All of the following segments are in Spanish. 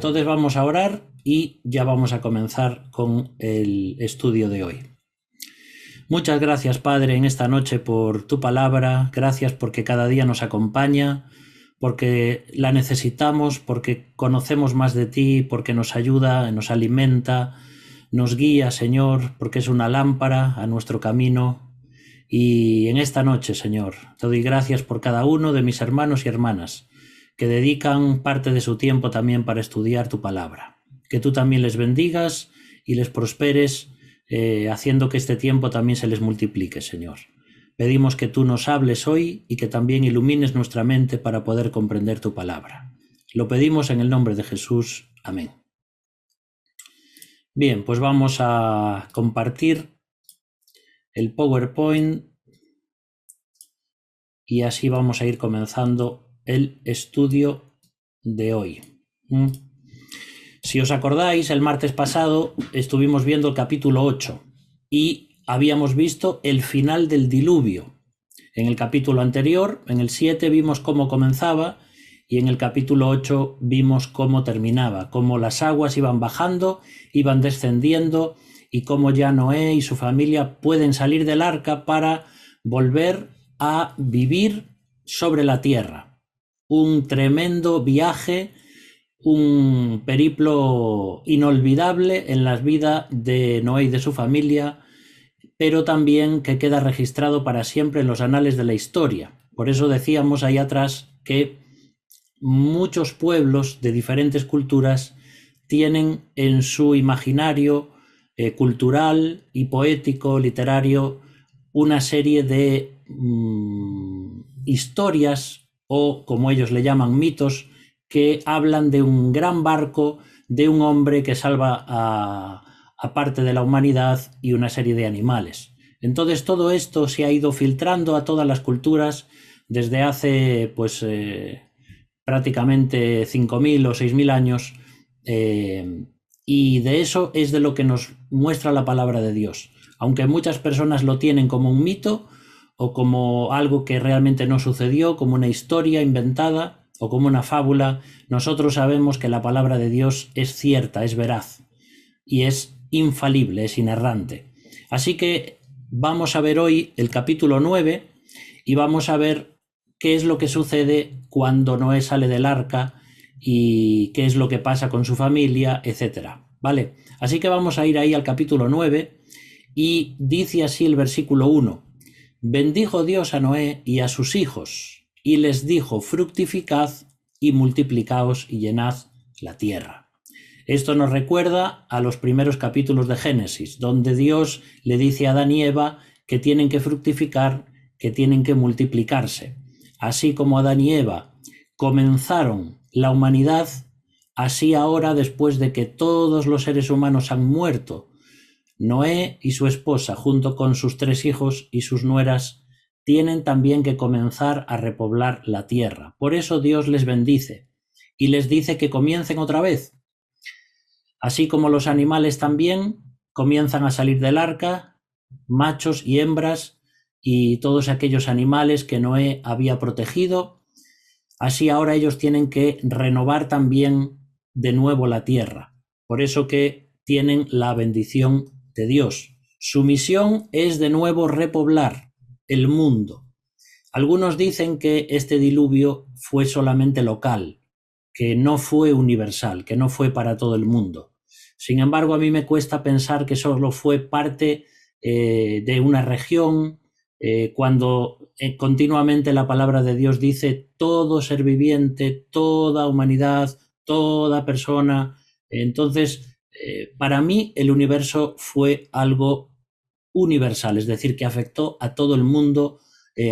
entonces vamos a orar y ya vamos a comenzar con el estudio de hoy. Muchas gracias, Padre, en esta noche por tu palabra. Gracias porque cada día nos acompaña, porque la necesitamos, porque conocemos más de ti, porque nos ayuda, nos alimenta, nos guía, Señor, porque es una lámpara a nuestro camino. Y en esta noche, Señor, te doy gracias por cada uno de mis hermanos y hermanas que dedican parte de su tiempo también para estudiar tu palabra. Que tú también les bendigas y les prosperes, haciendo que este tiempo también se les multiplique, Señor. Pedimos que tú nos hables hoy y que también ilumines nuestra mente para poder comprender tu palabra. Lo pedimos en el nombre de Jesús. Amén. Bien, pues vamos a compartir el PowerPoint y así vamos a ir comenzando el estudio de hoy. Si os acordáis, el martes pasado estuvimos viendo el capítulo 8 y habíamos visto el final del diluvio. En el capítulo anterior, en el 7, vimos cómo comenzaba y en el capítulo 8 vimos cómo terminaba, cómo las aguas iban bajando, iban descendiendo y cómo ya Noé y su familia pueden salir del arca para volver a vivir sobre la tierra. Un tremendo viaje, un periplo inolvidable en la vida de Noé y de su familia, pero también que queda registrado para siempre en los anales de la historia. Por eso decíamos ahí atrás que muchos pueblos de diferentes culturas tienen en su imaginario cultural y poético, literario, una serie de historias o, como ellos le llaman, mitos, que hablan de un gran barco, de un hombre que salva a parte de la humanidad y una serie de animales. Entonces todo esto se ha ido filtrando a todas las culturas desde hace prácticamente 5.000 o 6.000 años, y de eso es de lo que nos muestra la palabra de Dios. Aunque muchas personas lo tienen como un mito o como algo que realmente no sucedió, como una historia inventada o como una fábula, nosotros sabemos que la palabra de Dios es cierta, es veraz y es infalible, es inerrante. Así que vamos a ver hoy el capítulo 9 y vamos a ver qué es lo que sucede cuando Noé sale del arca y qué es lo que pasa con su familia, etcétera. ¿Vale? Así que vamos a ir ahí al capítulo 9 y dice así el versículo 1. Bendijo Dios a Noé y a sus hijos y les dijo: fructificad y multiplicaos y llenad la tierra. Esto nos recuerda a los primeros capítulos de Génesis, donde Dios le dice a Adán y Eva que tienen que fructificar, que tienen que multiplicarse. Así como Adán y Eva comenzaron la humanidad, así ahora, después de que todos los seres humanos han muerto, Noé y su esposa, junto con sus 3 hijos y sus nueras, tienen también que comenzar a repoblar la tierra. Por eso Dios les bendice y les dice que comiencen otra vez. Así como los animales también comienzan a salir del arca, machos y hembras, y todos aquellos animales que Noé había protegido, así ahora ellos tienen que renovar también de nuevo la tierra. Por eso que tienen la bendición de Dios. Su misión es de nuevo repoblar el mundo. Algunos dicen que este diluvio fue solamente local, que no fue universal, que no fue para todo el mundo. Sin embargo, a mí me cuesta pensar que solo fue parte de una región, cuando continuamente la palabra de Dios dice todo ser viviente, toda humanidad, toda persona. Entonces, para mí el universo fue algo universal, es decir, que afectó a todo el mundo,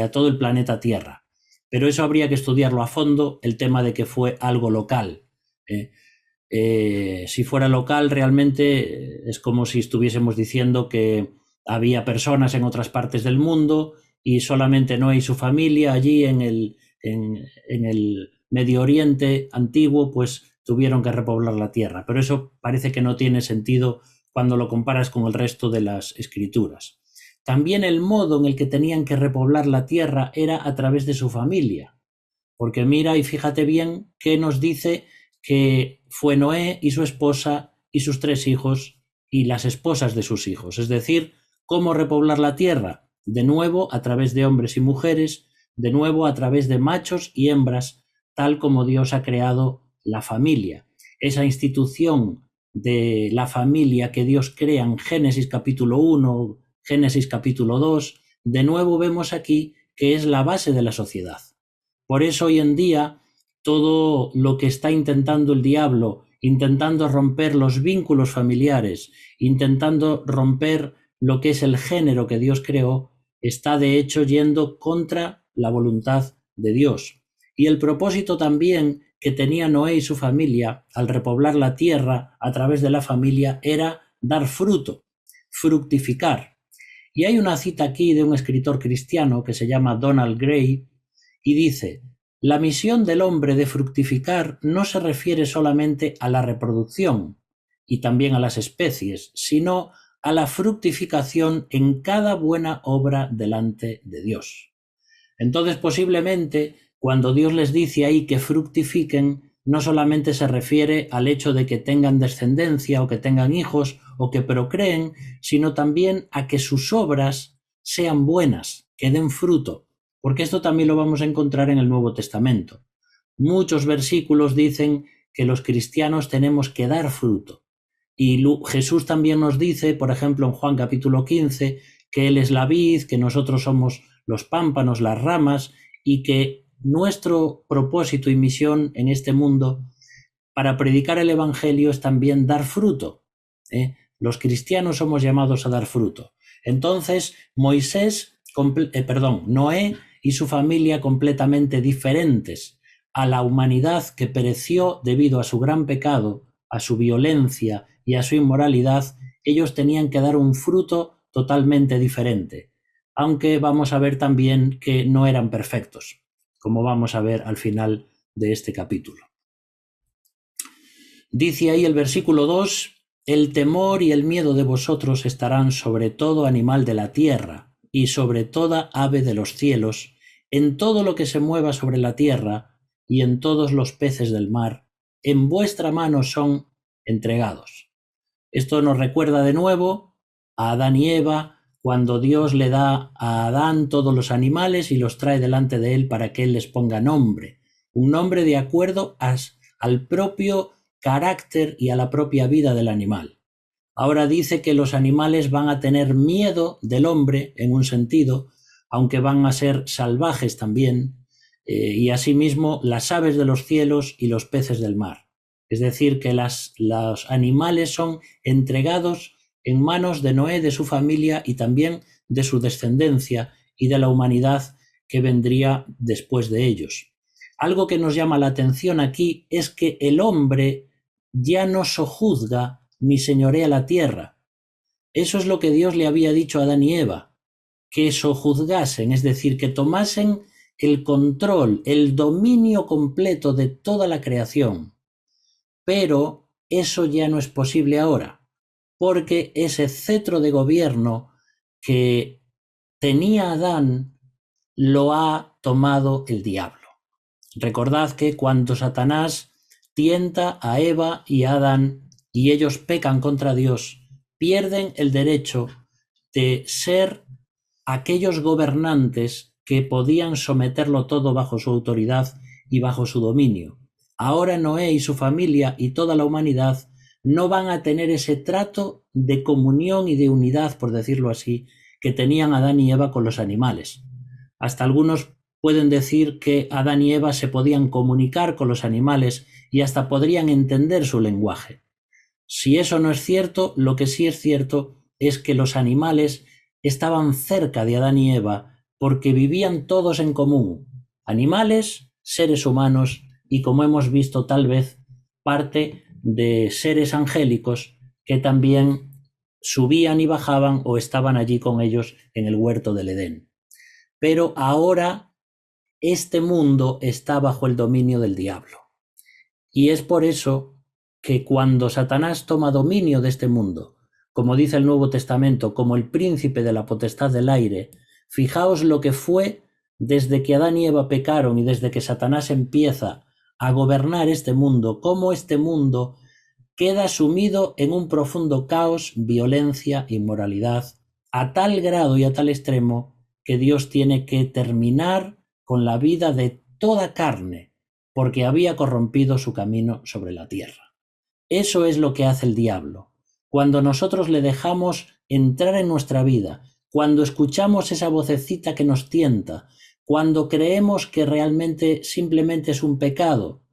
a todo el planeta Tierra. Pero eso habría que estudiarlo a fondo, el tema de que fue algo local. Si fuera local, realmente es como si estuviésemos diciendo que había personas en otras partes del mundo y solamente Noé y su familia allí en el Medio Oriente antiguo, pues tuvieron que repoblar la tierra. Pero eso parece que no tiene sentido cuando lo comparas con el resto de las escrituras. También el modo en el que tenían que repoblar la tierra era a través de su familia. Porque mira y fíjate bien qué nos dice que fue Noé y su esposa y sus 3 hijos y las esposas de sus hijos. Es decir, ¿cómo repoblar la tierra? De nuevo a través de hombres y mujeres, de nuevo a través de machos y hembras, tal como Dios ha creado la familia. Esa institución de la familia que Dios crea en Génesis capítulo 1, Génesis capítulo 2, de nuevo vemos aquí que es la base de la sociedad. Por eso hoy en día todo lo que está intentando el diablo, intentando romper los vínculos familiares, intentando romper lo que es el género que Dios creó, está de hecho yendo contra la voluntad de Dios. Y el propósito también que tenía Noé y su familia al repoblar la tierra a través de la familia era dar fruto, fructificar. Y hay una cita aquí de un escritor cristiano que se llama Donald Gray y dice: la misión del hombre de fructificar no se refiere solamente a la reproducción y también a las especies, sino a la fructificación en cada buena obra delante de Dios. Entonces, posiblemente, cuando Dios les dice ahí que fructifiquen, no solamente se refiere al hecho de que tengan descendencia o que tengan hijos o que procreen, sino también a que sus obras sean buenas, que den fruto, porque esto también lo vamos a encontrar en el Nuevo Testamento. Muchos versículos dicen que los cristianos tenemos que dar fruto. Y Jesús también nos dice, por ejemplo, en Juan capítulo 15, que Él es la vid, que nosotros somos los pámpanos, las ramas, y que nuestro propósito y misión en este mundo para predicar el Evangelio es también dar fruto. Los cristianos somos llamados a dar fruto. Entonces, Noé y su familia completamente diferentes a la humanidad que pereció debido a su gran pecado, a su violencia y a su inmoralidad, ellos tenían que dar un fruto totalmente diferente, aunque vamos a ver también que no eran perfectos, como vamos a ver al final de este capítulo. Dice ahí el versículo 2, el temor y el miedo de vosotros estarán sobre todo animal de la tierra y sobre toda ave de los cielos, en todo lo que se mueva sobre la tierra y en todos los peces del mar, en vuestra mano son entregados. Esto nos recuerda de nuevo a Adán y Eva, cuando Dios le da a Adán todos los animales y los trae delante de él para que él les ponga nombre, un nombre de acuerdo al propio carácter y a la propia vida del animal. Ahora dice que los animales van a tener miedo del hombre en un sentido, aunque van a ser salvajes también, y asimismo las aves de los cielos y los peces del mar. Es decir, que los animales son entregados en manos de Noé, de su familia y también de su descendencia y de la humanidad que vendría después de ellos. Algo que nos llama la atención aquí es que el hombre ya no sojuzga ni señorea la tierra. Eso es lo que Dios le había dicho a Adán y Eva, que sojuzgasen, es decir, que tomasen el control, el dominio completo de toda la creación. Pero eso ya no es posible ahora, porque ese cetro de gobierno que tenía Adán lo ha tomado el diablo. Recordad que cuando Satanás tienta a Eva y a Adán y ellos pecan contra Dios, pierden el derecho de ser aquellos gobernantes que podían someterlo todo bajo su autoridad y bajo su dominio. Ahora Noé y su familia y toda la humanidad no van a tener ese trato de comunión y de unidad, por decirlo así, que tenían Adán y Eva con los animales. Hasta algunos pueden decir que Adán y Eva se podían comunicar con los animales y hasta podrían entender su lenguaje. Si eso no es cierto, lo que sí es cierto es que los animales estaban cerca de Adán y Eva porque vivían todos en común, animales, seres humanos y, como hemos visto, tal vez parte de seres angélicos que también subían y bajaban o estaban allí con ellos en el huerto del Edén. Pero ahora este mundo está bajo el dominio del diablo. Y es por eso que cuando Satanás toma dominio de este mundo, como dice el Nuevo Testamento, como el príncipe de la potestad del aire, fijaos lo que fue desde que Adán y Eva pecaron y desde que Satanás empieza a gobernar este mundo, cómo este mundo queda sumido en un profundo caos, violencia, inmoralidad, a tal grado y a tal extremo que Dios tiene que terminar con la vida de toda carne, porque había corrompido su camino sobre la tierra. Eso es lo que hace el diablo. Cuando nosotros le dejamos entrar en nuestra vida, cuando escuchamos esa vocecita que nos tienta, cuando creemos que realmente simplemente es un pecado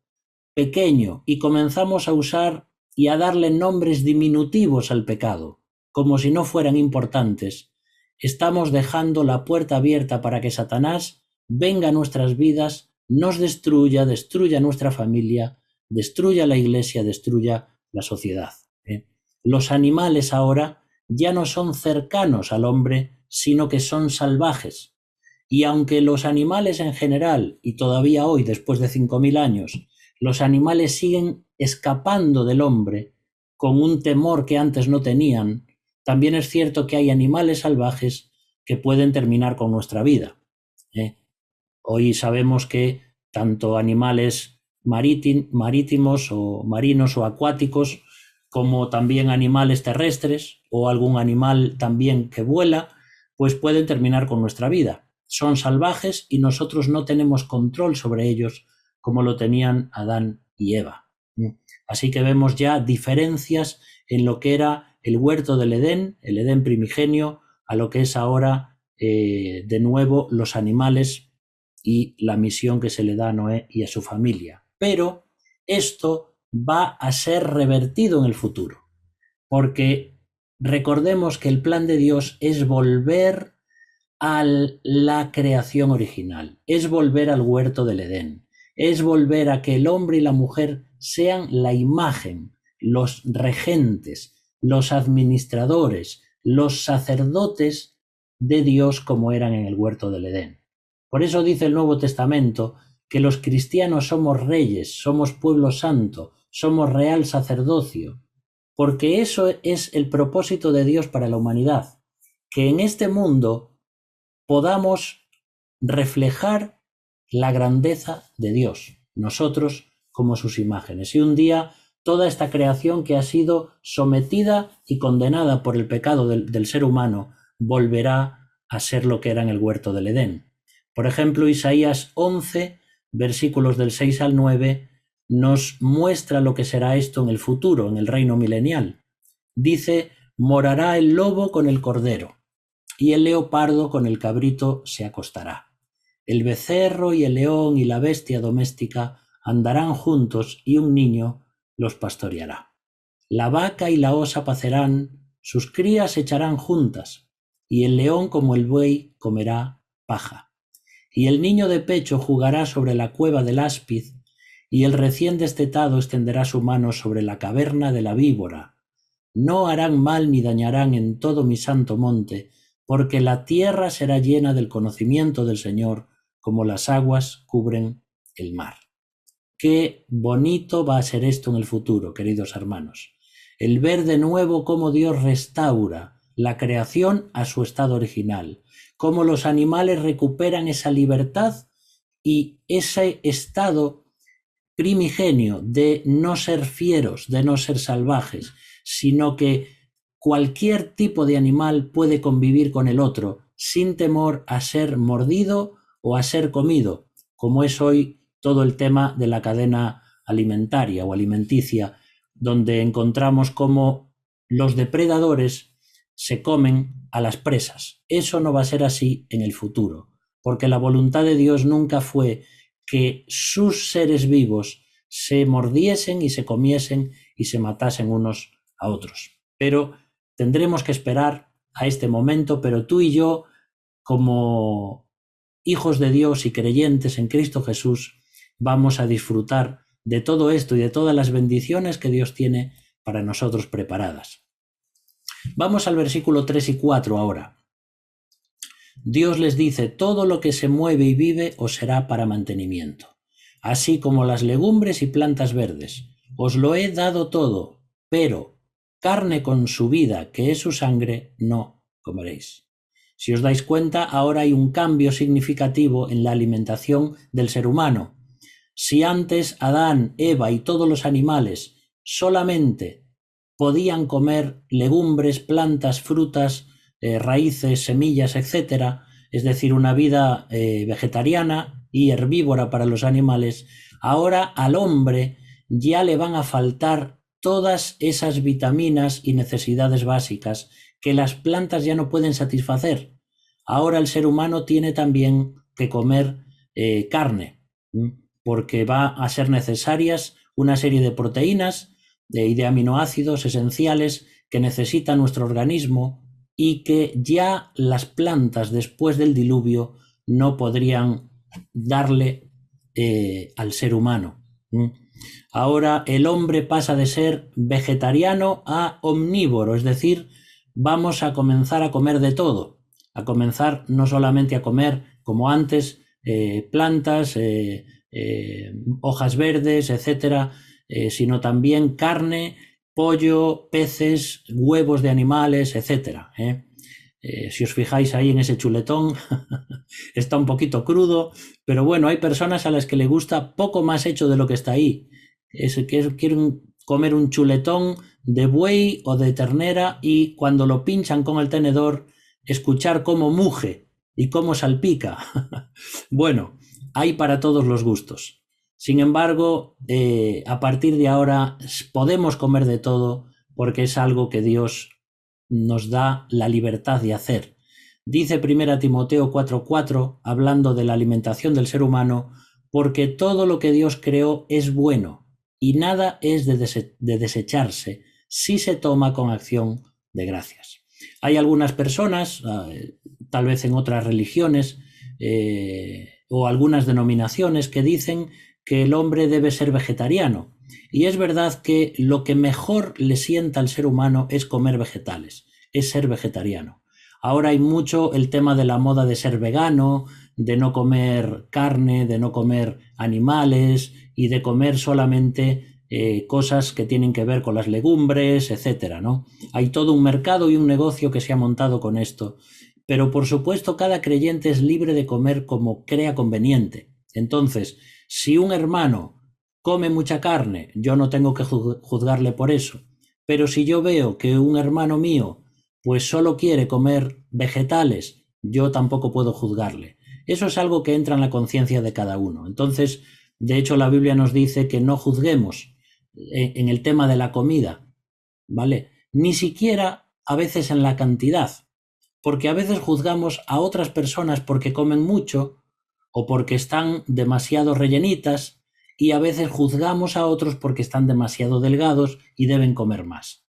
pequeño y comenzamos a usar y a darle nombres diminutivos al pecado, como si no fueran importantes, estamos dejando la puerta abierta para que Satanás venga a nuestras vidas, nos destruya, destruya nuestra familia, destruya la iglesia, destruya la sociedad. Los animales ahora ya no son cercanos al hombre, sino que son salvajes. Y aunque los animales en general, y todavía hoy, después de 5000 años, los animales siguen escapando del hombre con un temor que antes no tenían, también es cierto que hay animales salvajes que pueden terminar con nuestra vida. Hoy sabemos que tanto animales marítimos o marinos o acuáticos, como también animales terrestres o algún animal también que vuela, pues pueden terminar con nuestra vida. Son salvajes y nosotros no tenemos control sobre ellos como lo tenían Adán y Eva. Así que vemos ya diferencias en lo que era el huerto del Edén, el Edén primigenio, a lo que es ahora de nuevo los animales y la misión que se le da a Noé y a su familia. Pero esto va a ser revertido en el futuro, porque recordemos que el plan de Dios es volver a la creación original, es volver al huerto del Edén, es volver a que el hombre y la mujer sean la imagen, los regentes, los administradores, los sacerdotes de Dios como eran en el huerto del Edén. Por eso dice el Nuevo Testamento que los cristianos somos reyes, somos pueblo santo, somos real sacerdocio, porque eso es el propósito de Dios para la humanidad, que en este mundo podamos reflejar la grandeza de Dios, nosotros como sus imágenes. Y un día toda esta creación que ha sido sometida y condenada por el pecado del ser humano volverá a ser lo que era en el huerto del Edén. Por ejemplo, Isaías 11, versículos del 6 al 9, nos muestra lo que será esto en el futuro, en el reino milenial. Dice: morará el lobo con el cordero, y el leopardo con el cabrito se acostará. El becerro y el león y la bestia doméstica andarán juntos, y un niño los pastoreará. La vaca y la osa pacerán, sus crías echarán juntas, y el león como el buey comerá paja. Y el niño de pecho jugará sobre la cueva del áspid, y el recién destetado extenderá su mano sobre la caverna de la víbora. No harán mal ni dañarán en todo mi santo monte, porque la tierra será llena del conocimiento del Señor, como las aguas cubren el mar. Qué bonito va a ser esto en el futuro, queridos hermanos. El ver de nuevo cómo Dios restaura la creación a su estado original, cómo los animales recuperan esa libertad y ese estado primigenio de no ser fieros, de no ser salvajes, sino que cualquier tipo de animal puede convivir con el otro sin temor a ser mordido o a ser comido, como es hoy todo el tema de la cadena alimentaria o alimenticia, donde encontramos cómo los depredadores se comen a las presas. Eso no va a ser así en el futuro, porque la voluntad de Dios nunca fue que sus seres vivos se mordiesen y se comiesen y se matasen unos a otros. Pero tendremos que esperar a este momento, pero tú y yo, como hijos de Dios y creyentes en Cristo Jesús, vamos a disfrutar de todo esto y de todas las bendiciones que Dios tiene para nosotros preparadas. Vamos al versículo 3 y 4 ahora. Dios les dice: todo lo que se mueve y vive os será para mantenimiento, así como las legumbres y plantas verdes. Os lo he dado todo, pero carne con su vida, que es su sangre, no comeréis. Si os dais cuenta, ahora hay un cambio significativo en la alimentación del ser humano. Si antes Adán, Eva y todos los animales solamente podían comer legumbres, plantas, frutas, raíces, semillas, etcétera, es decir, una vida vegetariana y herbívora para los animales, ahora al hombre ya le van a faltar todas esas vitaminas y necesidades básicas que las plantas ya no pueden satisfacer. Ahora el ser humano tiene también que comer carne, porque va a ser necesarias una serie de proteínas y de aminoácidos esenciales que necesita nuestro organismo y que ya las plantas después del diluvio no podrían darle al ser humano. Ahora el hombre pasa de ser vegetariano a omnívoro, es decir, vamos a comenzar a comer de todo, a comenzar no solamente a comer como antes plantas, hojas verdes, etcétera, sino también carne, pollo, peces, huevos de animales, etcétera. Si os fijáis ahí en ese chuletón, está un poquito crudo, pero bueno, hay personas a las que le gusta poco más hecho de lo que está ahí. Quieren comer un chuletón de buey o de ternera y cuando lo pinchan con el tenedor, escuchar cómo muge y cómo salpica. Bueno, hay para todos los gustos. Sin embargo, a partir de ahora podemos comer de todo porque es algo que Dios nos da la libertad de hacer. Dice 1 Timoteo 4:4, hablando de la alimentación del ser humano, porque todo lo que Dios creó es bueno y nada es de desecharse si se toma con acción de gracias. Hay algunas personas, tal vez en otras religiones o algunas denominaciones, que dicen que el hombre debe ser vegetariano. Y es verdad que lo que mejor le sienta al ser humano es comer vegetales, es ser vegetariano. Ahora hay mucho el tema de la moda de ser vegano, de no comer carne, de no comer animales y de comer solamente cosas que tienen que ver con las legumbres, etcétera, ¿no? Hay todo un mercado y un negocio que se ha montado con esto. Pero por supuesto cada creyente es libre de comer como crea conveniente. Entonces, si un hermano come mucha carne, yo no tengo que juzgarle por eso. Pero si yo veo que un hermano mío pues solo quiere comer vegetales, yo tampoco puedo juzgarle. Eso es algo que entra en la conciencia de cada uno. Entonces, de hecho, la Biblia nos dice que no juzguemos en el tema de la comida, ¿vale? Ni siquiera a veces en la cantidad, porque a veces juzgamos a otras personas porque comen mucho o porque están demasiado rellenitas, y a veces juzgamos a otros porque están demasiado delgados y deben comer más.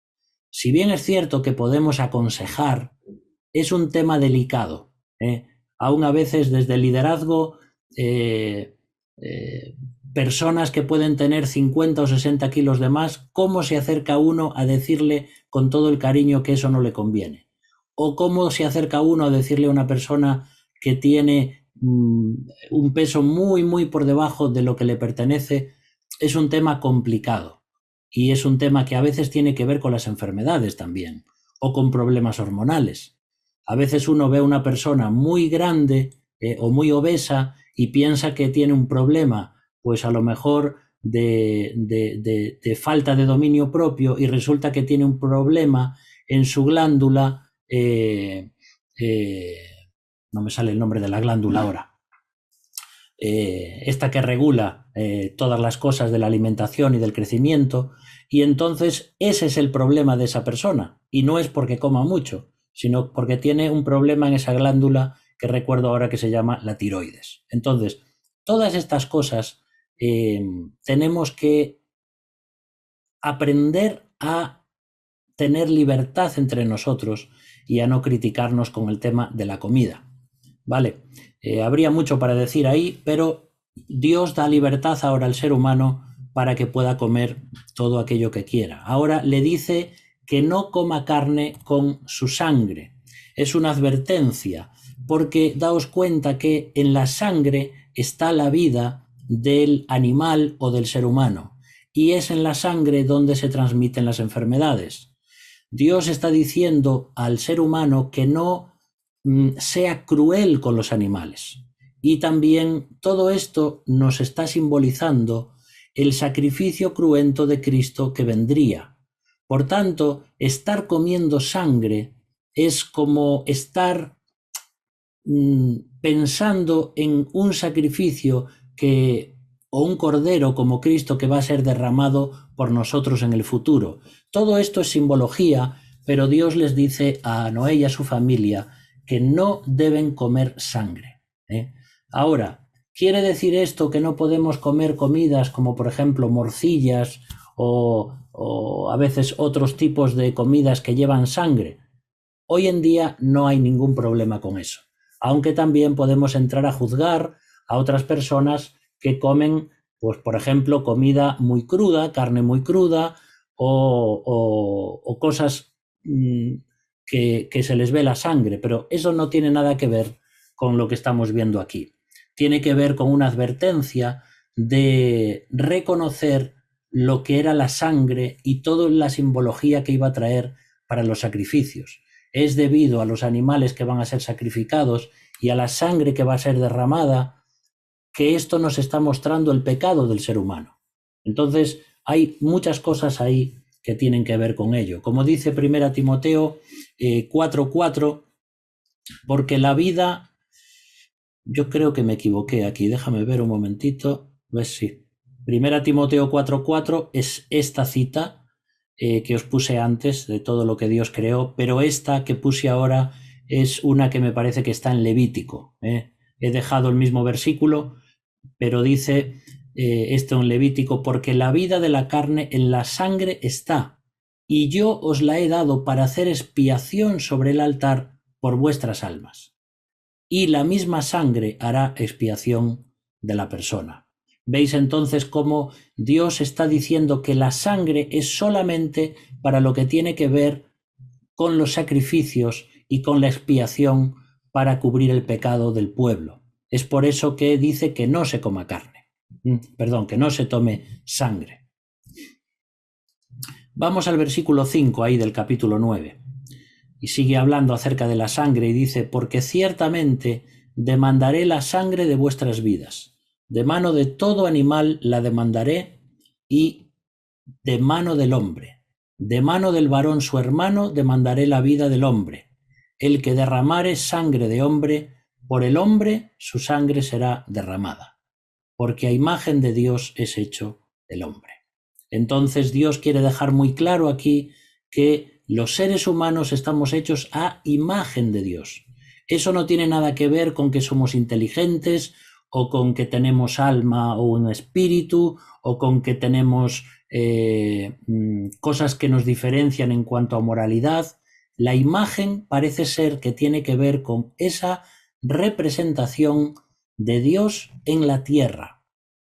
Si bien es cierto que podemos aconsejar, es un tema delicado. Aún a veces desde el liderazgo, personas que pueden tener 50 o 60 kilos de más, ¿cómo se acerca uno a decirle con todo el cariño que eso no le conviene? ¿O cómo se acerca uno a decirle a una persona que tiene un peso muy, muy por debajo de lo que le pertenece? Es un tema complicado y es un tema que a veces tiene que ver con las enfermedades también o con problemas hormonales. A veces uno ve a una persona muy grande o muy obesa y piensa que tiene un problema, pues a lo mejor de falta de dominio propio, y resulta que tiene un problema en su glándula, no me sale el nombre de la glándula ahora, esta que regula todas las cosas de la alimentación y del crecimiento, y entonces ese es el problema de esa persona, y no es porque coma mucho, sino porque tiene un problema en esa glándula que recuerdo ahora que se llama la tiroides. Entonces, todas estas cosas tenemos que aprender a tener libertad entre nosotros y a no criticarnos con el tema de la comida. Vale, habría mucho para decir ahí, pero Dios da libertad ahora al ser humano para que pueda comer todo aquello que quiera. Ahora le dice que no coma carne con su sangre. Es una advertencia, porque daos cuenta que en la sangre está la vida del animal o del ser humano, y es en la sangre donde se transmiten las enfermedades. Dios está diciendo al ser humano que no sea cruel con los animales, y también todo esto nos está simbolizando el sacrificio cruento de Cristo que vendría. Por tanto, estar comiendo sangre es como estar pensando en un sacrificio o un cordero como Cristo que va a ser derramado por nosotros en el futuro. Todo esto es simbología, pero Dios les dice a Noé y a su familia que no deben comer sangre. Ahora, ¿quiere decir esto que no podemos comer comidas como por ejemplo morcillas o a veces otros tipos de comidas que llevan sangre? Hoy en día no hay ningún problema con eso, aunque también podemos entrar a juzgar a otras personas que comen, pues por ejemplo, comida muy cruda, carne muy cruda o cosas que se les ve la sangre, pero eso no tiene nada que ver con lo que estamos viendo aquí. Tiene que ver con una advertencia de reconocer lo que era la sangre y toda la simbología que iba a traer para los sacrificios. Es debido a los animales que van a ser sacrificados y a la sangre que va a ser derramada que esto nos está mostrando el pecado del ser humano. Entonces hay muchas cosas ahí que tienen que ver con ello. Como dice 1 Timoteo 4:4, porque la vida, yo creo que me equivoqué aquí, déjame ver un momentito, ves si 1 Timoteo 4:4 es esta cita que os puse antes de todo lo que Dios creó, pero esta que puse ahora es una que me parece que está en Levítico. He dejado el mismo versículo, pero dice esto en Levítico, porque la vida de la carne en la sangre está, y yo os la he dado para hacer expiación sobre el altar por vuestras almas. Y la misma sangre hará expiación de la persona. ¿Veis entonces cómo Dios está diciendo que la sangre es solamente para lo que tiene que ver con los sacrificios y con la expiación para cubrir el pecado del pueblo? Es por eso que dice que no se coma carne, que no se tome sangre. Vamos al versículo 5 ahí del capítulo 9. Y sigue hablando acerca de la sangre y dice, porque ciertamente demandaré la sangre de vuestras vidas. De mano de todo animal la demandaré y de mano del hombre. De mano del varón su hermano demandaré la vida del hombre. El que derramare sangre de hombre, por el hombre su sangre será derramada. Porque a imagen de Dios es hecho el hombre. Entonces Dios quiere dejar muy claro aquí que los seres humanos estamos hechos a imagen de Dios. Eso no tiene nada que ver con que somos inteligentes o con que tenemos alma o un espíritu o con que tenemos cosas que nos diferencian en cuanto a moralidad. La imagen parece ser que tiene que ver con esa representación de Dios en la tierra,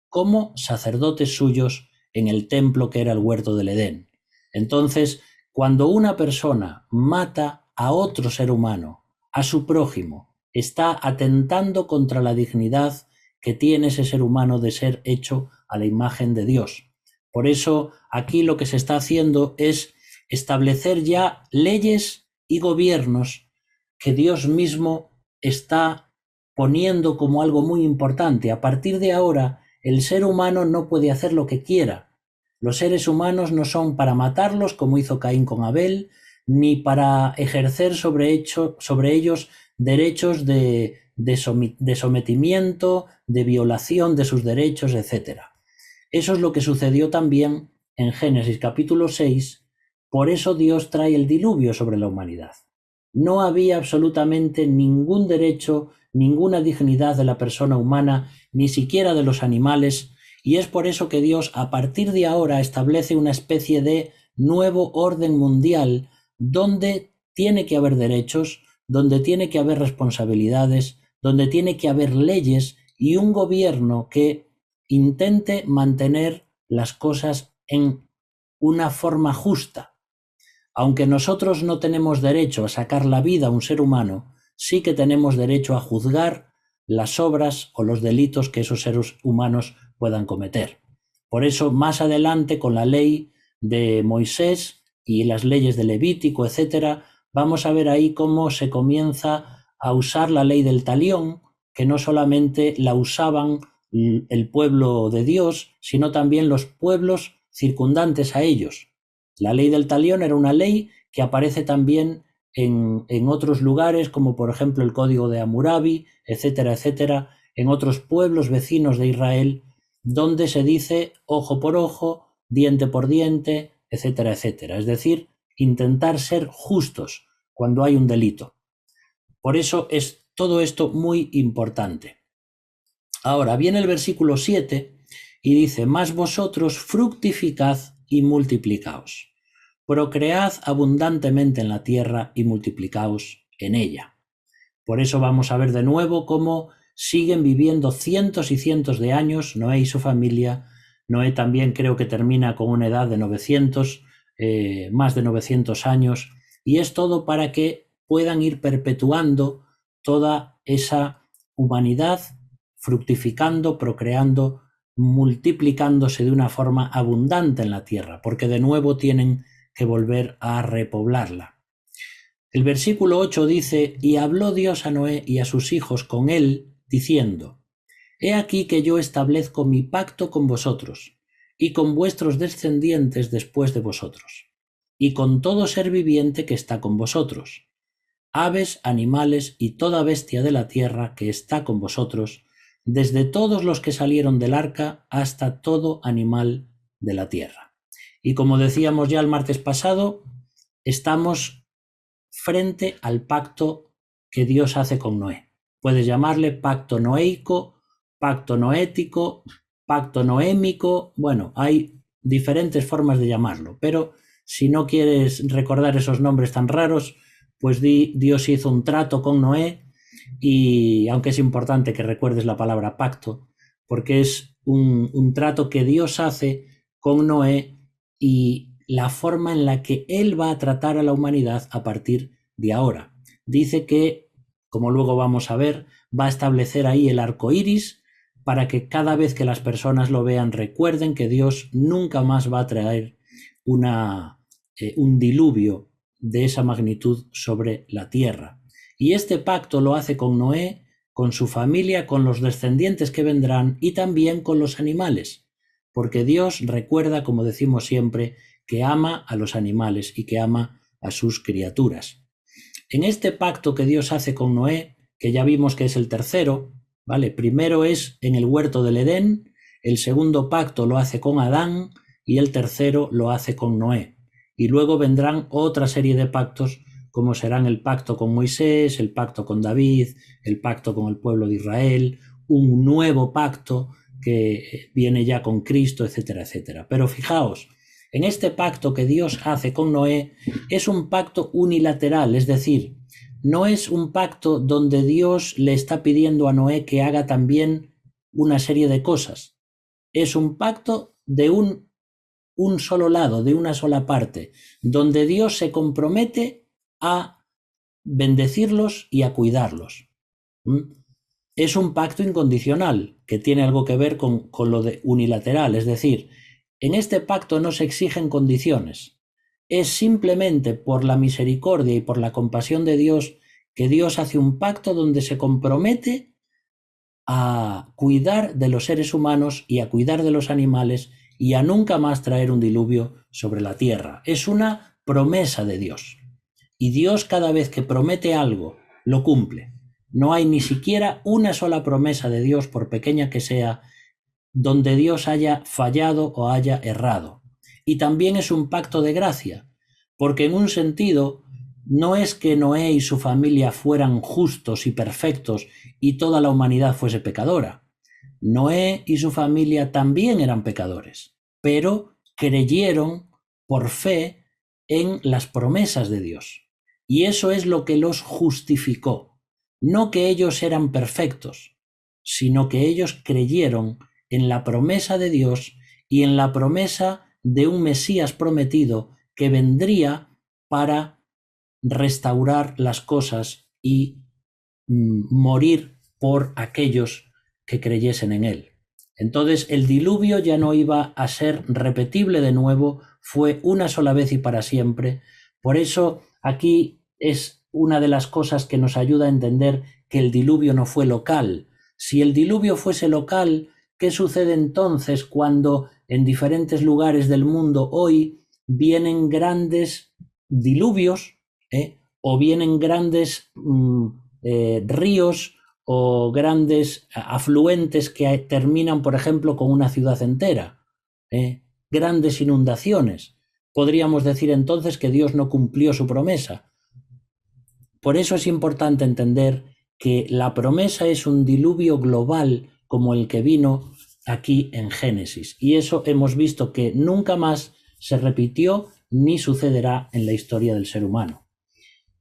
como sacerdotes suyos en el templo que era el huerto del Edén. Entonces, cuando una persona mata a otro ser humano, a su prójimo, está atentando contra la dignidad que tiene ese ser humano de ser hecho a la imagen de Dios. Por eso aquí lo que se está haciendo es establecer ya leyes y gobiernos que Dios mismo está poniendo como algo muy importante. A partir de ahora, el ser humano no puede hacer lo que quiera. Los seres humanos no son para matarlos, como hizo Caín con Abel, ni para ejercer sobre ellos derechos de sometimiento, de violación de sus derechos, etc. Eso es lo que sucedió también en Génesis capítulo 6, por eso Dios trae el diluvio sobre la humanidad. No había absolutamente ningún derecho, ninguna dignidad de la persona humana, ni siquiera de los animales, y es por eso que Dios a partir de ahora establece una especie de nuevo orden mundial donde tiene que haber derechos, donde tiene que haber responsabilidades, donde tiene que haber leyes y un gobierno que intente mantener las cosas en una forma justa. Aunque nosotros no tenemos derecho a sacar la vida a un ser humano, sí que tenemos derecho a juzgar las obras o los delitos que esos seres humanos puedan cometer. Por eso, más adelante, con la ley de Moisés y las leyes de Levítico, etc., vamos a ver ahí cómo se comienza a usar la ley del talión, que no solamente la usaban el pueblo de Dios, sino también los pueblos circundantes a ellos. La ley del talión era una ley que aparece también en otros lugares, como por ejemplo el Código de Hammurabi, etcétera, etcétera, en otros pueblos vecinos de Israel, donde se dice ojo por ojo, diente por diente, etcétera, etcétera. Es decir, intentar ser justos cuando hay un delito. Por eso es todo esto muy importante. Ahora viene el versículo 7 y dice: mas vosotros fructificad y multiplicaos, procread abundantemente en la tierra y multiplicaos en ella. Por eso vamos a ver de nuevo cómo siguen viviendo cientos y cientos de años Noé y su familia. Noé también creo que termina con una edad de 900, más de 900 años, y es todo para que puedan ir perpetuando toda esa humanidad, fructificando, procreando, multiplicándose de una forma abundante en la tierra, porque de nuevo tienen que volver a repoblarla. El versículo 8 dice: y habló Dios a Noé y a sus hijos con él, diciendo: he aquí que yo establezco mi pacto con vosotros, y con vuestros descendientes después de vosotros, y con todo ser viviente que está con vosotros, aves, animales y toda bestia de la tierra que está con vosotros, desde todos los que salieron del arca hasta todo animal de la tierra. Y como decíamos ya el martes pasado, estamos frente al pacto que Dios hace con Noé. Puedes llamarle pacto noéico, pacto noético, pacto noémico. Bueno, hay diferentes formas de llamarlo, pero si no quieres recordar esos nombres tan raros, pues Dios hizo un trato con Noé, y aunque es importante que recuerdes la palabra pacto, porque es un trato que Dios hace con Noé y la forma en la que él va a tratar a la humanidad a partir de ahora. Dice que, como luego vamos a ver, va a establecer ahí el arco iris para que cada vez que las personas lo vean recuerden que Dios nunca más va a traer un diluvio de esa magnitud sobre la tierra. Y este pacto lo hace con Noé, con su familia, con los descendientes que vendrán y también con los animales, porque Dios recuerda, como decimos siempre, que ama a los animales y que ama a sus criaturas. En este pacto que Dios hace con Noé, que ya vimos que es el tercero, ¿vale? Primero es en el huerto del Edén, el segundo pacto lo hace con Adán y el tercero lo hace con Noé. Y luego vendrán otra serie de pactos, como serán el pacto con Moisés, el pacto con David, el pacto con el pueblo de Israel, un nuevo pacto que viene ya con Cristo, etcétera, etcétera. Pero fijaos, en este pacto que Dios hace con Noé es un pacto unilateral, es decir, no es un pacto donde Dios le está pidiendo a Noé que haga también una serie de cosas. Es un pacto de un solo lado, de una sola parte, donde Dios se compromete a bendecirlos y a cuidarlos. Es un pacto incondicional, que tiene algo que ver con lo de unilateral, es decir, en este pacto no se exigen condiciones. Es simplemente por la misericordia y por la compasión de Dios que Dios hace un pacto donde se compromete a cuidar de los seres humanos y a cuidar de los animales y a nunca más traer un diluvio sobre la tierra. Es una promesa de Dios. Y Dios, cada vez que promete algo, lo cumple. No hay ni siquiera una sola promesa de Dios, por pequeña que sea, donde Dios haya fallado o haya errado. Y también es un pacto de gracia, porque en un sentido no es que Noé y su familia fueran justos y perfectos y toda la humanidad fuese pecadora. Noé y su familia también eran pecadores, pero creyeron por fe en las promesas de Dios. Y eso es lo que los justificó. No que ellos eran perfectos, sino que ellos creyeron en la promesa de Dios y en la promesa de un Mesías prometido que vendría para restaurar las cosas y morir por aquellos que creyesen en él. Entonces el diluvio ya no iba a ser repetible de nuevo, fue una sola vez y para siempre. Por eso aquí es una de las cosas que nos ayuda a entender que el diluvio no fue local. Si el diluvio fuese local, ¿qué sucede entonces cuando en diferentes lugares del mundo hoy vienen grandes diluvios, o vienen grandes ríos o grandes afluentes que terminan, por ejemplo, con una ciudad entera? Grandes inundaciones. Podríamos decir entonces que Dios no cumplió su promesa. Por eso es importante entender que la promesa es un diluvio global como el que vino aquí en Génesis. Y eso hemos visto que nunca más se repitió ni sucederá en la historia del ser humano.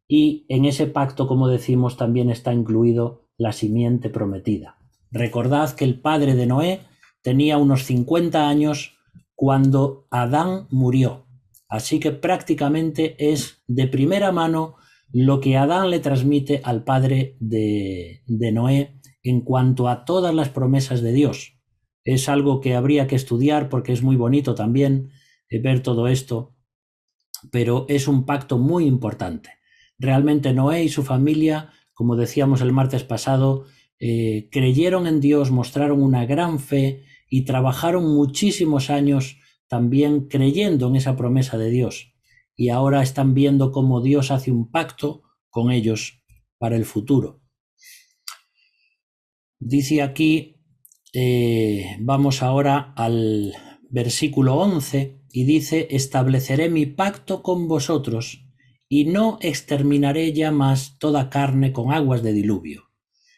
Y en ese pacto, como decimos, también está incluido la simiente prometida. Recordad que el padre de Noé tenía unos 50 años cuando Adán murió. Así que prácticamente es de primera mano lo que Adán le transmite al padre de Noé en cuanto a todas las promesas de Dios. Es algo que habría que estudiar porque es muy bonito también ver todo esto, pero es un pacto muy importante. Realmente Noé y su familia, como decíamos el martes pasado, creyeron en Dios, mostraron una gran fe y trabajaron muchísimos años también creyendo en esa promesa de Dios. Y ahora están viendo cómo Dios hace un pacto con ellos para el futuro. Dice aquí, vamos ahora al versículo 11, y dice: estableceré mi pacto con vosotros, y no exterminaré ya más toda carne con aguas de diluvio,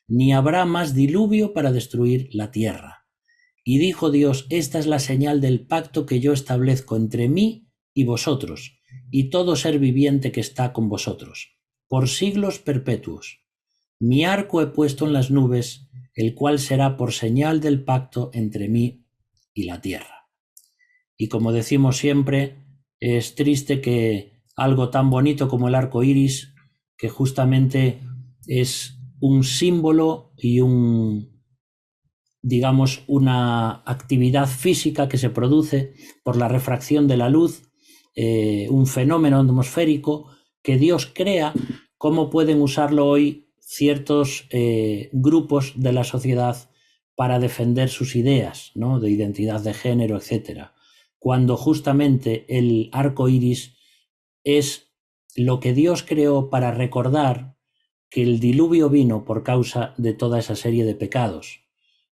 ni habrá más diluvio para destruir la tierra. Y dijo Dios: esta es la señal del pacto que yo establezco entre mí y vosotros, y todo ser viviente que está con vosotros, por siglos perpetuos. Mi arco he puesto en las nubes, el cual será por señal del pacto entre mí y la tierra. Y como decimos siempre, es triste que algo tan bonito como el arco iris, que justamente es un símbolo y digamos, una actividad física que se produce por la refracción de la luz, un fenómeno atmosférico que Dios crea, cómo pueden usarlo hoy ciertos grupos de la sociedad para defender sus ideas, ¿no?, de identidad de género, etc., cuando justamente el arco iris es lo que Dios creó para recordar que el diluvio vino por causa de toda esa serie de pecados.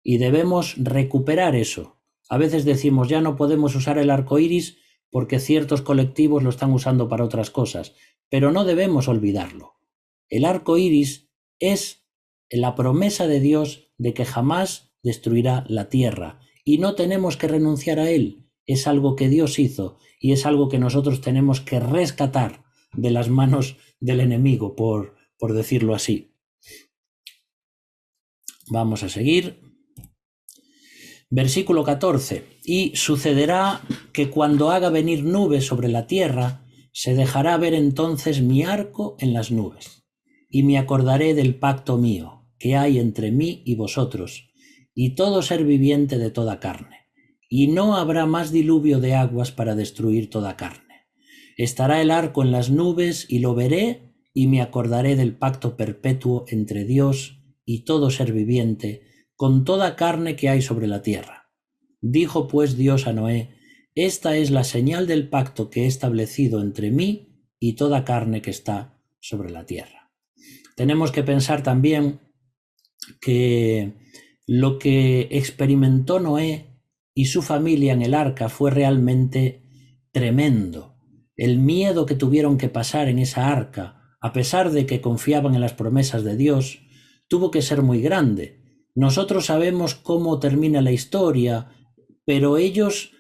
Y debemos recuperar eso. A veces decimos, ya no podemos usar el arco iris porque ciertos colectivos lo están usando para otras cosas, pero no debemos olvidarlo. El arco iris es la promesa de Dios de que jamás destruirá la tierra, y no tenemos que renunciar a él. Es algo que Dios hizo y es algo que nosotros tenemos que rescatar de las manos del enemigo, por decirlo así. Vamos a seguir. Versículo 14. Y sucederá que cuando haga venir nubes sobre la tierra, se dejará ver entonces mi arco en las nubes, y me acordaré del pacto mío que hay entre mí y vosotros, y todo ser viviente de toda carne. Y no habrá más diluvio de aguas para destruir toda carne. Estará el arco en las nubes, y lo veré, y me acordaré del pacto perpetuo entre Dios y todo ser viviente, con toda carne que hay sobre la tierra. Dijo pues Dios a Noé: esta es la señal del pacto que he establecido entre mí y toda carne que está sobre la tierra. Tenemos que pensar también que lo que experimentó Noé y su familia en el arca fue realmente tremendo. El miedo que tuvieron que pasar en esa arca, a pesar de que confiaban en las promesas de Dios, tuvo que ser muy grande. Nosotros sabemos cómo termina la historia, pero ellos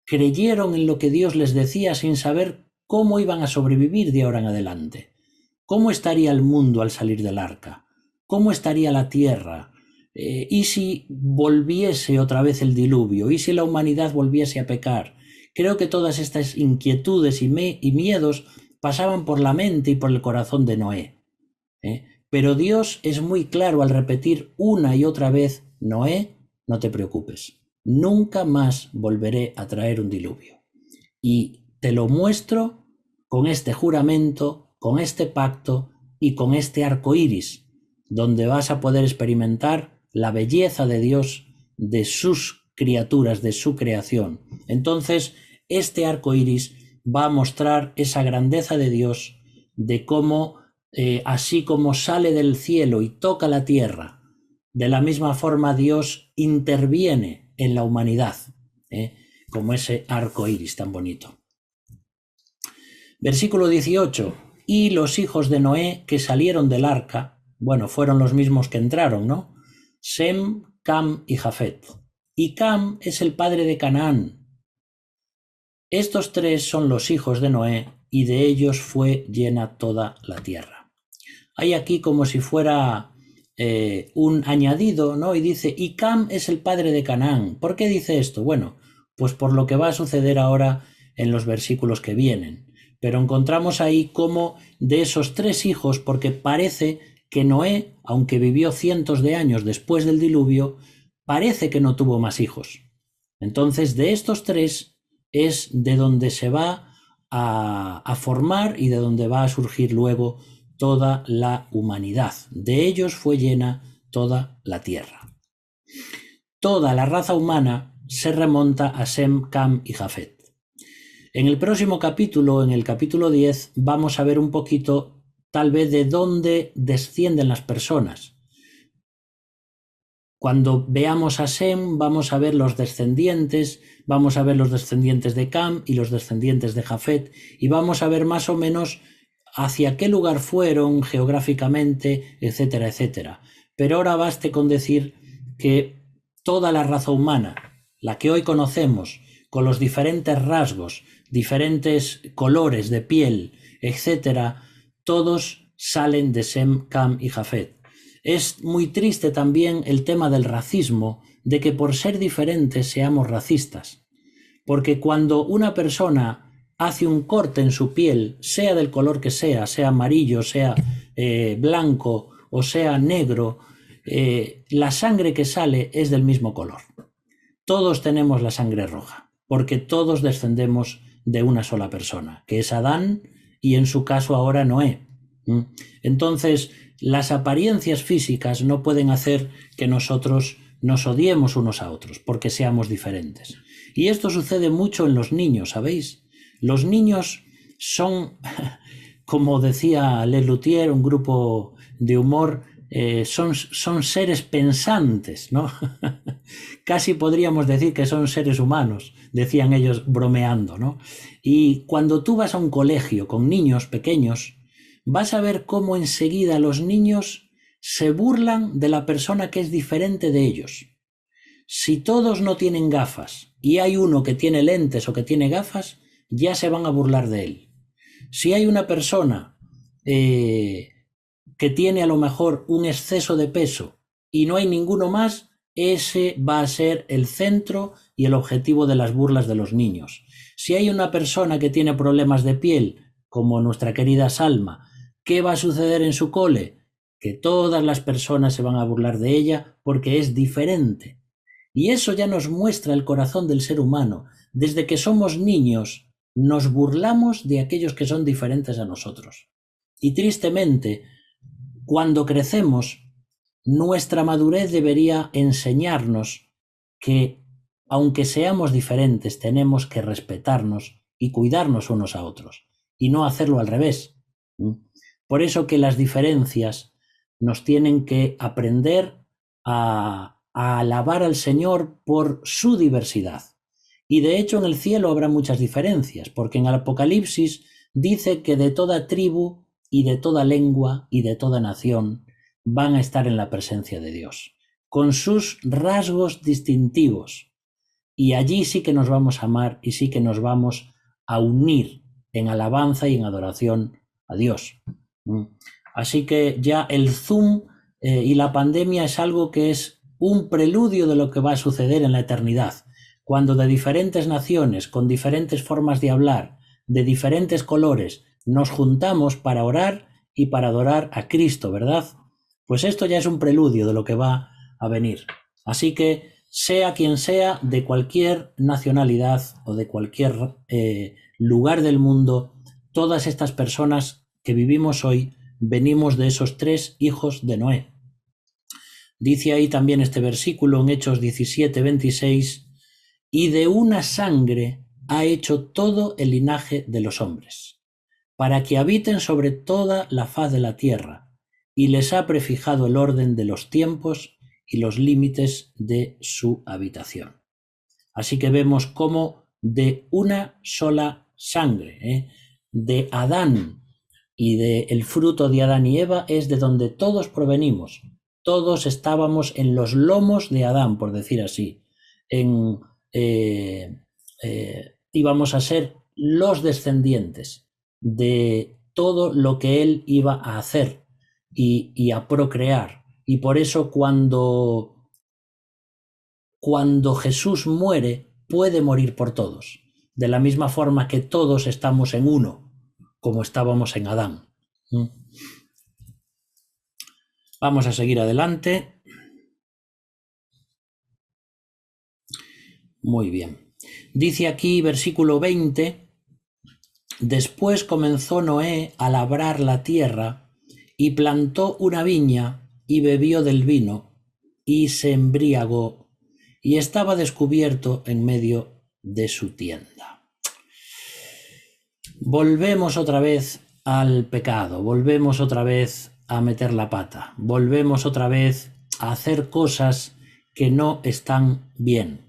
creyeron en lo que Dios les decía sin saber cómo iban a sobrevivir de ahora en adelante. ¿Cómo estaría el mundo al salir del arca? ¿Cómo estaría la tierra? ¿Y si volviese otra vez el diluvio? ¿Y si la humanidad volviese a pecar? Creo que todas estas inquietudes y miedos pasaban por la mente y por el corazón de Noé. Pero Dios es muy claro al repetir una y otra vez: Noé, no te preocupes, nunca más volveré a traer un diluvio. Y te lo muestro con este juramento, con este pacto y con este arco iris. donde vas a poder experimentar la belleza de Dios, de sus criaturas, de su creación. Entonces, este arco iris va a mostrar esa grandeza de Dios, de cómo, así como sale del cielo y toca la tierra, de la misma forma Dios interviene en la humanidad, como ese arco iris tan bonito. Versículo 18. Y los hijos de Noé que salieron del arca, bueno, fueron los mismos que entraron, ¿no? Sem, Cam y Jafet. Y Cam es el padre de Canaán. Estos tres son los hijos de Noé, y de ellos fue llena toda la tierra. Hay aquí como si fuera un añadido, ¿no? Y dice, y Cam es el padre de Canaán. ¿Por qué dice esto? Bueno, pues por lo que va a suceder ahora en los versículos que vienen. Pero encontramos ahí como de esos tres hijos, porque parece que Noé, aunque vivió cientos de años después del diluvio, parece que no tuvo más hijos. Entonces, de estos tres es de donde se va a formar y de donde va a surgir luego toda la humanidad. De ellos fue llena toda la tierra. Toda la raza humana se remonta a Sem, Cam y Jafet. En el próximo capítulo, en el capítulo 10, vamos a ver un poquito tal vez de dónde descienden las personas. Cuando veamos a Sem, vamos a ver los descendientes, vamos a ver los descendientes de Cam y los descendientes de Jafet, y vamos a ver más o menos hacia qué lugar fueron geográficamente, etcétera, etcétera. Pero ahora baste con decir que toda la raza humana, la que hoy conocemos, con los diferentes rasgos, diferentes colores de piel, etcétera, todos salen de Sem, Cam y Jafet. Es muy triste también el tema del racismo, de que por ser diferentes seamos racistas. Porque cuando una persona hace un corte en su piel, sea del color que sea amarillo, sea blanco o sea negro, la sangre que sale es del mismo color. Todos tenemos la sangre roja, porque todos descendemos de una sola persona, que es Adán y en su caso ahora Noé. Entonces, las apariencias físicas no pueden hacer que nosotros nos odiemos unos a otros, porque seamos diferentes. Y esto sucede mucho en los niños, ¿sabéis? Los niños son, como decía Lelutier, un grupo de humor, son seres pensantes, ¿no? Casi podríamos decir que son seres humanos, decían ellos bromeando, ¿no? Y cuando tú vas a un colegio con niños pequeños, vas a ver cómo enseguida los niños se burlan de la persona que es diferente de ellos. Si todos no tienen gafas y hay uno que tiene lentes o que tiene gafas, ya se van a burlar de él. Si hay una persona que tiene a lo mejor un exceso de peso y no hay ninguno más, ese va a ser el centro y el objetivo de las burlas de los niños. Si hay una persona que tiene problemas de piel, como nuestra querida Salma, ¿qué va a suceder en su cole? Que todas las personas se van a burlar de ella porque es diferente. Y eso ya nos muestra el corazón del ser humano. Desde que somos niños, nos burlamos de aquellos que son diferentes a nosotros. Y tristemente, cuando crecemos, nuestra madurez debería enseñarnos que, aunque seamos diferentes, tenemos que respetarnos y cuidarnos unos a otros, y no hacerlo al revés. Por eso que las diferencias nos tienen que aprender a alabar al Señor por su diversidad. Y de hecho en el cielo habrá muchas diferencias, porque en el Apocalipsis dice que de toda tribu y de toda lengua y de toda nación van a estar en la presencia de Dios, con sus rasgos distintivos. Y allí sí que nos vamos a amar y sí que nos vamos a unir en alabanza y en adoración a Dios. Así que ya el Zoom y la pandemia es algo que es un preludio de lo que va a suceder en la eternidad, cuando de diferentes naciones, con diferentes formas de hablar, de diferentes colores, nos juntamos para orar y para adorar a Cristo, ¿verdad? Pues esto ya es un preludio de lo que va a venir. Así que, sea quien sea, de cualquier nacionalidad o de cualquier lugar del mundo, todas estas personas que vivimos hoy venimos de esos tres hijos de Noé. Dice ahí también este versículo en Hechos 17:26, y de una sangre ha hecho todo el linaje de los hombres, para que habiten sobre toda la faz de la tierra, y les ha prefijado el orden de los tiempos y los límites de su habitación. Así que vemos cómo de una sola sangre, de Adán y del fruto de Adán y Eva, es de donde todos provenimos. Todos estábamos en los lomos de Adán, por decir así. Íbamos a ser los descendientes de todo lo que él iba a hacer y a procrear. Y por eso cuando Jesús muere, puede morir por todos, de la misma forma que todos estamos en uno, como estábamos en Adán. Vamos a seguir adelante. Muy bien. Dice aquí, versículo 20, después comenzó Noé a labrar la tierra y plantó una viña y bebió del vino y se embriagó y estaba descubierto en medio de su tienda. Volvemos otra vez al pecado, volvemos otra vez a meter la pata, volvemos otra vez a hacer cosas que no están bien.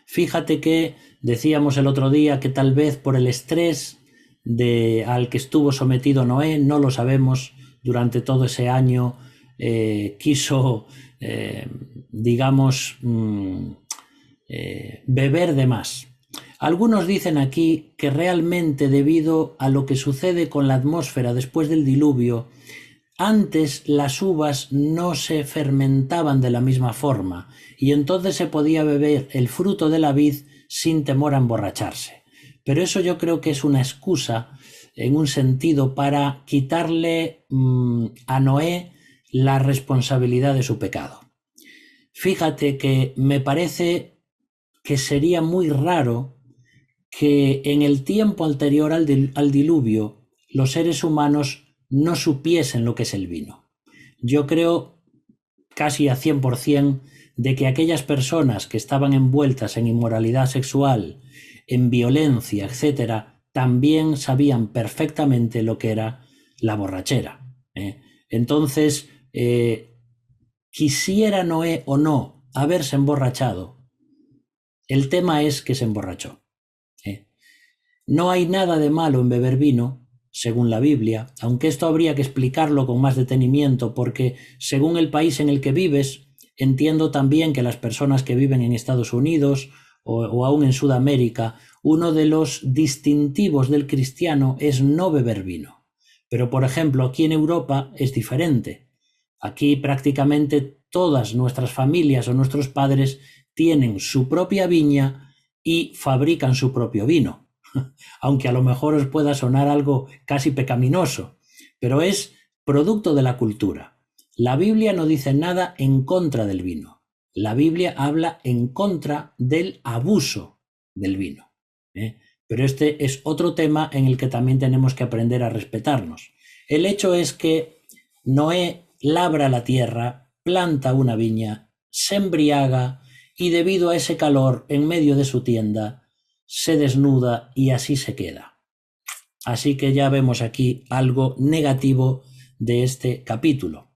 Fíjate que decíamos el otro día que tal vez por el estrés al que estuvo sometido Noé, no lo sabemos, durante todo ese año quiso, beber de más. Algunos dicen aquí que realmente debido a lo que sucede con la atmósfera después del diluvio, antes las uvas no se fermentaban de la misma forma y entonces se podía beber el fruto de la vid sin temor a emborracharse. Pero eso yo creo que es una excusa, en un sentido, para quitarle a Noé la responsabilidad de su pecado. Fíjate que me parece que sería muy raro que en el tiempo anterior al diluvio los seres humanos no supiesen lo que es el vino. Yo creo casi a 100% de que aquellas personas que estaban envueltas en inmoralidad sexual, en violencia, etcétera, también sabían perfectamente lo que era la borrachera. Entonces, quisiera Noé o no haberse emborrachado, el tema es que se emborrachó. No hay nada de malo en beber vino, según la Biblia, aunque esto habría que explicarlo con más detenimiento, porque según el país en el que vives, entiendo también que las personas que viven en Estados Unidos o aún en Sudamérica, uno de los distintivos del cristiano es no beber vino. Pero, por ejemplo, aquí en Europa es diferente. Aquí prácticamente todas nuestras familias o nuestros padres tienen su propia viña y fabrican su propio vino. Aunque a lo mejor os pueda sonar algo casi pecaminoso, pero es producto de la cultura. La Biblia no dice nada en contra del vino. La Biblia habla en contra del abuso del vino. Pero este es otro tema en el que también tenemos que aprender a respetarnos. El hecho es que Noé labra la tierra, planta una viña, se embriaga y debido a ese calor en medio de su tienda, se desnuda y así se queda. Así que ya vemos aquí algo negativo de este capítulo.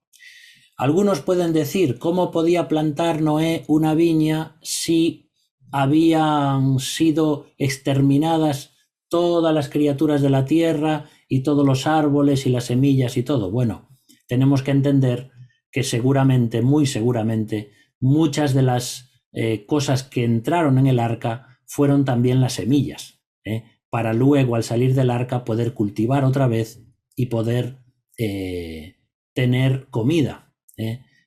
Algunos pueden decir, ¿cómo podía plantar Noé una viña si habían sido exterminadas todas las criaturas de la tierra y todos los árboles y las semillas y todo? Bueno, tenemos que entender que seguramente, muy seguramente, muchas de las cosas que entraron en el arca fueron también las semillas, para luego al salir del arca poder cultivar otra vez y poder tener comida.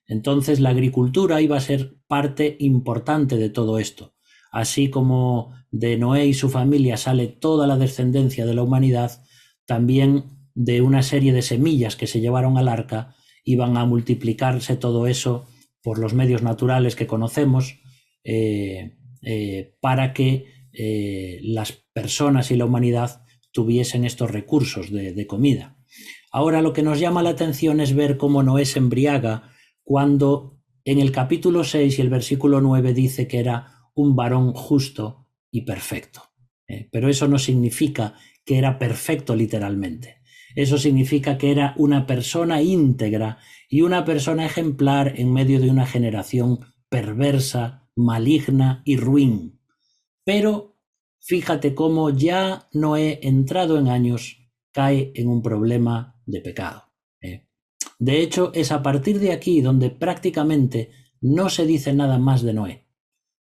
Entonces la agricultura iba a ser parte importante de todo esto. Así como de Noé y su familia sale toda la descendencia de la humanidad, también de una serie de semillas que se llevaron al arca iban a multiplicarse todo eso por los medios naturales que conocemos, para que las personas y la humanidad tuviesen estos recursos de comida. Ahora lo que nos llama la atención es ver cómo Noé se embriaga cuando en el capítulo 6 y el versículo 9 dice que era un varón justo y perfecto. Pero eso no significa que era perfecto literalmente. Eso significa que era una persona íntegra y una persona ejemplar en medio de una generación perversa, maligna y ruin. Pero fíjate cómo ya Noé, entrado en años, cae en un problema de pecado. De hecho, es a partir de aquí donde prácticamente no se dice nada más de Noé.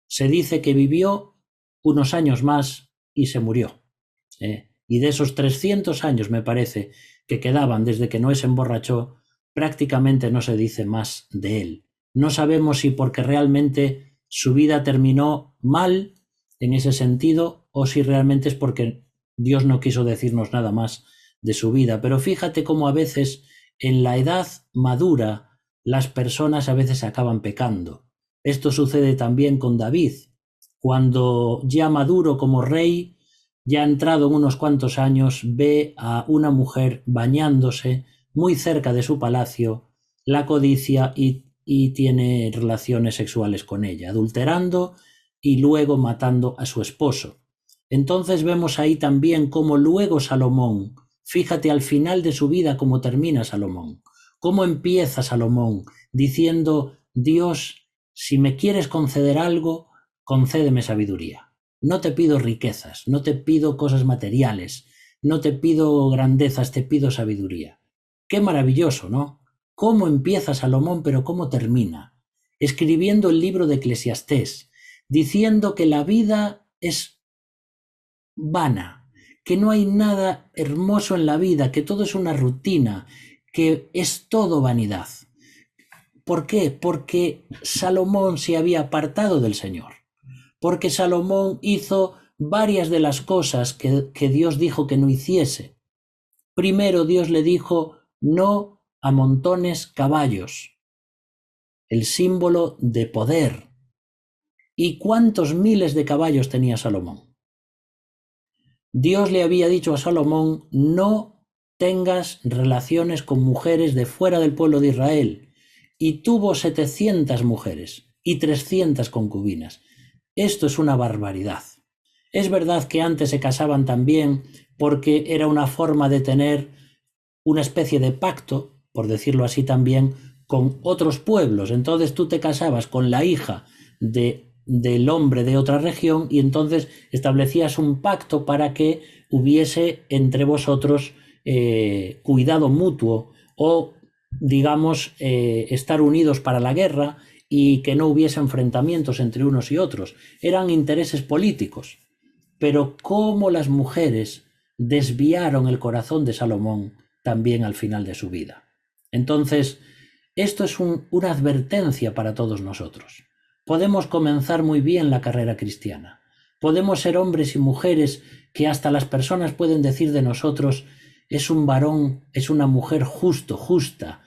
Se dice que vivió unos años más y se murió. Y de esos 300 años, me parece, que quedaban desde que Noé se emborrachó, prácticamente no se dice más de él. No sabemos si porque realmente su vida terminó mal en ese sentido o si realmente es porque Dios no quiso decirnos nada más de su vida. Pero fíjate cómo a veces en la edad madura las personas a veces acaban pecando. Esto sucede también con David. Cuando ya maduro como rey, ya entrado en unos cuantos años, ve a una mujer bañándose muy cerca de su palacio, la codicia y tiene relaciones sexuales con ella, adulterando y luego matando a su esposo. Entonces vemos ahí también cómo luego Salomón, fíjate al final de su vida cómo termina Salomón, cómo empieza Salomón diciendo: Dios, si me quieres conceder algo, concédeme sabiduría. No te pido riquezas, no te pido cosas materiales, no te pido grandezas, te pido sabiduría. Qué maravilloso, ¿no? Cómo empieza Salomón, pero cómo termina. Escribiendo el libro de Eclesiastés, diciendo que la vida es vana, que no hay nada hermoso en la vida, que todo es una rutina, que es todo vanidad. ¿Por qué? Porque Salomón se había apartado del Señor. Porque Salomón hizo varias de las cosas que Dios dijo que no hiciese. Primero Dios le dijo: no amontones caballos, el símbolo de poder. ¿Y cuántos miles de caballos tenía Salomón? Dios le había dicho a Salomón: no tengas relaciones con mujeres de fuera del pueblo de Israel. Y tuvo 700 mujeres y 300 concubinas. Esto es una barbaridad. Es verdad que antes se casaban también porque era una forma de tener una especie de pacto, por decirlo así también, con otros pueblos. Entonces tú te casabas con la hija del hombre de otra región y entonces establecías un pacto para que hubiese entre vosotros cuidado mutuo o, digamos, estar unidos para la guerra y que no hubiese enfrentamientos entre unos y otros. Eran intereses políticos. Pero cómo las mujeres desviaron el corazón de Salomón también al final de su vida. Entonces, esto es una advertencia para todos nosotros. Podemos comenzar muy bien la carrera cristiana. Podemos ser hombres y mujeres que hasta las personas pueden decir de nosotros: es un varón, es una mujer justo, justa,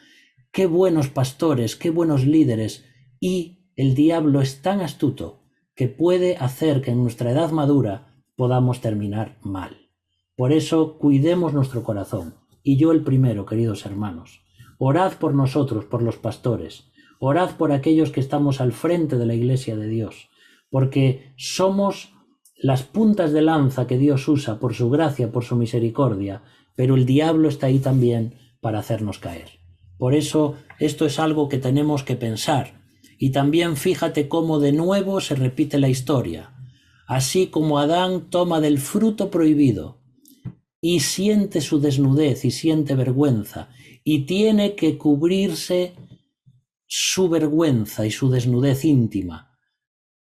qué buenos pastores, qué buenos líderes. Y el diablo es tan astuto que puede hacer que en nuestra edad madura podamos terminar mal. Por eso cuidemos nuestro corazón. Y yo el primero, queridos hermanos. Orad por nosotros, por los pastores. Orad por aquellos que estamos al frente de la Iglesia de Dios. Porque somos las puntas de lanza que Dios usa por su gracia, por su misericordia. Pero el diablo está ahí también para hacernos caer. Por eso esto es algo que tenemos que pensar. Y también fíjate cómo de nuevo se repite la historia. Así como Adán toma del fruto prohibido y siente su desnudez y siente vergüenza y tiene que cubrirse su vergüenza y su desnudez íntima.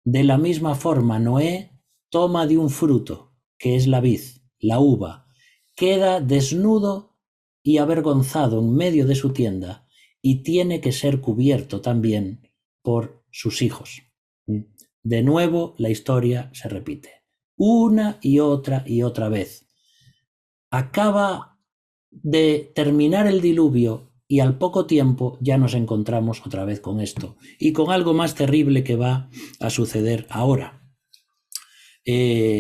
De la misma forma, Noé toma de un fruto, que es la vid, la uva, queda desnudo y avergonzado en medio de su tienda y tiene que ser cubierto también por sus hijos. De nuevo la historia se repite, una y otra vez. Acaba de terminar el diluvio y al poco tiempo ya nos encontramos otra vez con esto y con algo más terrible que va a suceder ahora.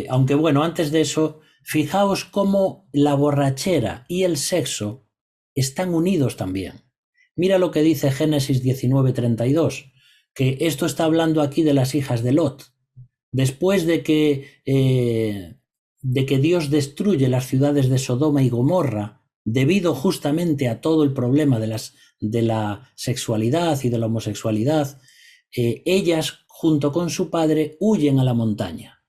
Aunque bueno, antes de eso, fijaos cómo la borrachera y el sexo están unidos también. Mira lo que dice Génesis 19:32. que esto está hablando aquí de las hijas de Lot. Después de que Dios destruye las ciudades de Sodoma y Gomorra, debido justamente a todo el problema de la sexualidad y de la homosexualidad, ellas, junto con su padre, huyen a la montaña.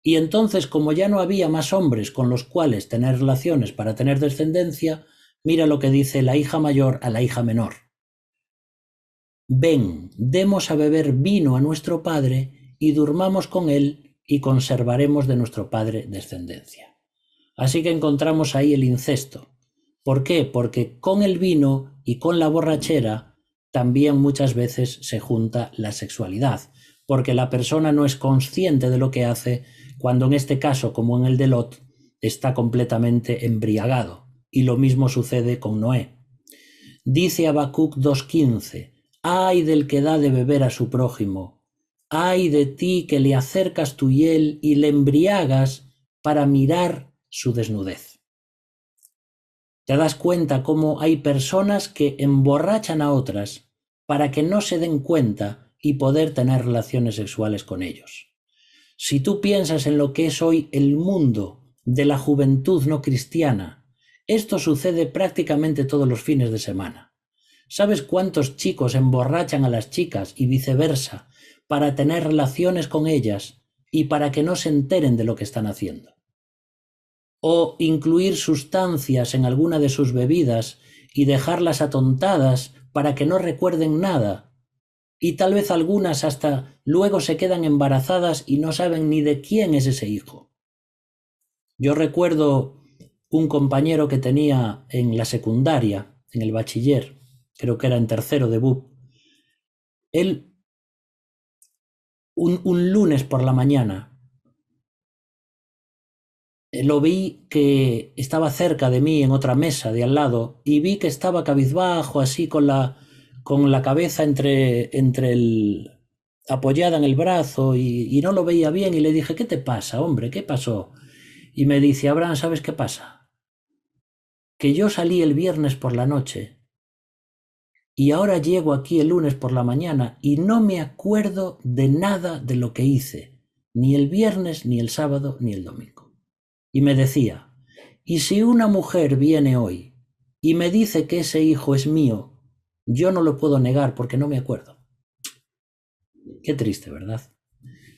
Y entonces, como ya no había más hombres con los cuales tener relaciones para tener descendencia, mira lo que dice la hija mayor a la hija menor. Ven, demos a beber vino a nuestro padre y durmamos con él y conservaremos de nuestro padre descendencia. Así que encontramos ahí el incesto. ¿Por qué? Porque con el vino y con la borrachera también muchas veces se junta la sexualidad, porque la persona no es consciente de lo que hace cuando en este caso, como en el de Lot, está completamente embriagado. Y lo mismo sucede con Noé. Dice Habacuc 2:15, ay del que da de beber a su prójimo, ay de ti que le acercas tu hiel y le embriagas para mirar su desnudez. Te das cuenta cómo hay personas que emborrachan a otras para que no se den cuenta y poder tener relaciones sexuales con ellos. Si tú piensas en lo que es hoy el mundo de la juventud no cristiana, esto sucede prácticamente todos los fines de semana. ¿Sabes cuántos chicos emborrachan a las chicas y viceversa para tener relaciones con ellas y para que no se enteren de lo que están haciendo? O incluir sustancias en alguna de sus bebidas y dejarlas atontadas para que no recuerden nada. Y tal vez algunas hasta luego se quedan embarazadas y no saben ni de quién es ese hijo. Yo recuerdo un compañero que tenía en la secundaria, en el bachiller, creo que era en tercero de BUP. Él, un lunes por la mañana, lo vi que estaba cerca de mí en otra mesa de al lado y vi que estaba cabizbajo, así con la cabeza apoyada en el brazo y no lo veía bien y le dije, ¿qué te pasa, hombre? ¿Qué pasó? Y me dice, Abraham, ¿sabes qué pasa? Que yo salí el viernes por la noche y ahora llego aquí el lunes por la mañana y no me acuerdo de nada de lo que hice, ni el viernes, ni el sábado, ni el domingo. Y me decía, ¿y si una mujer viene hoy y me dice que ese hijo es mío, yo no lo puedo negar porque no me acuerdo? Qué triste, ¿verdad?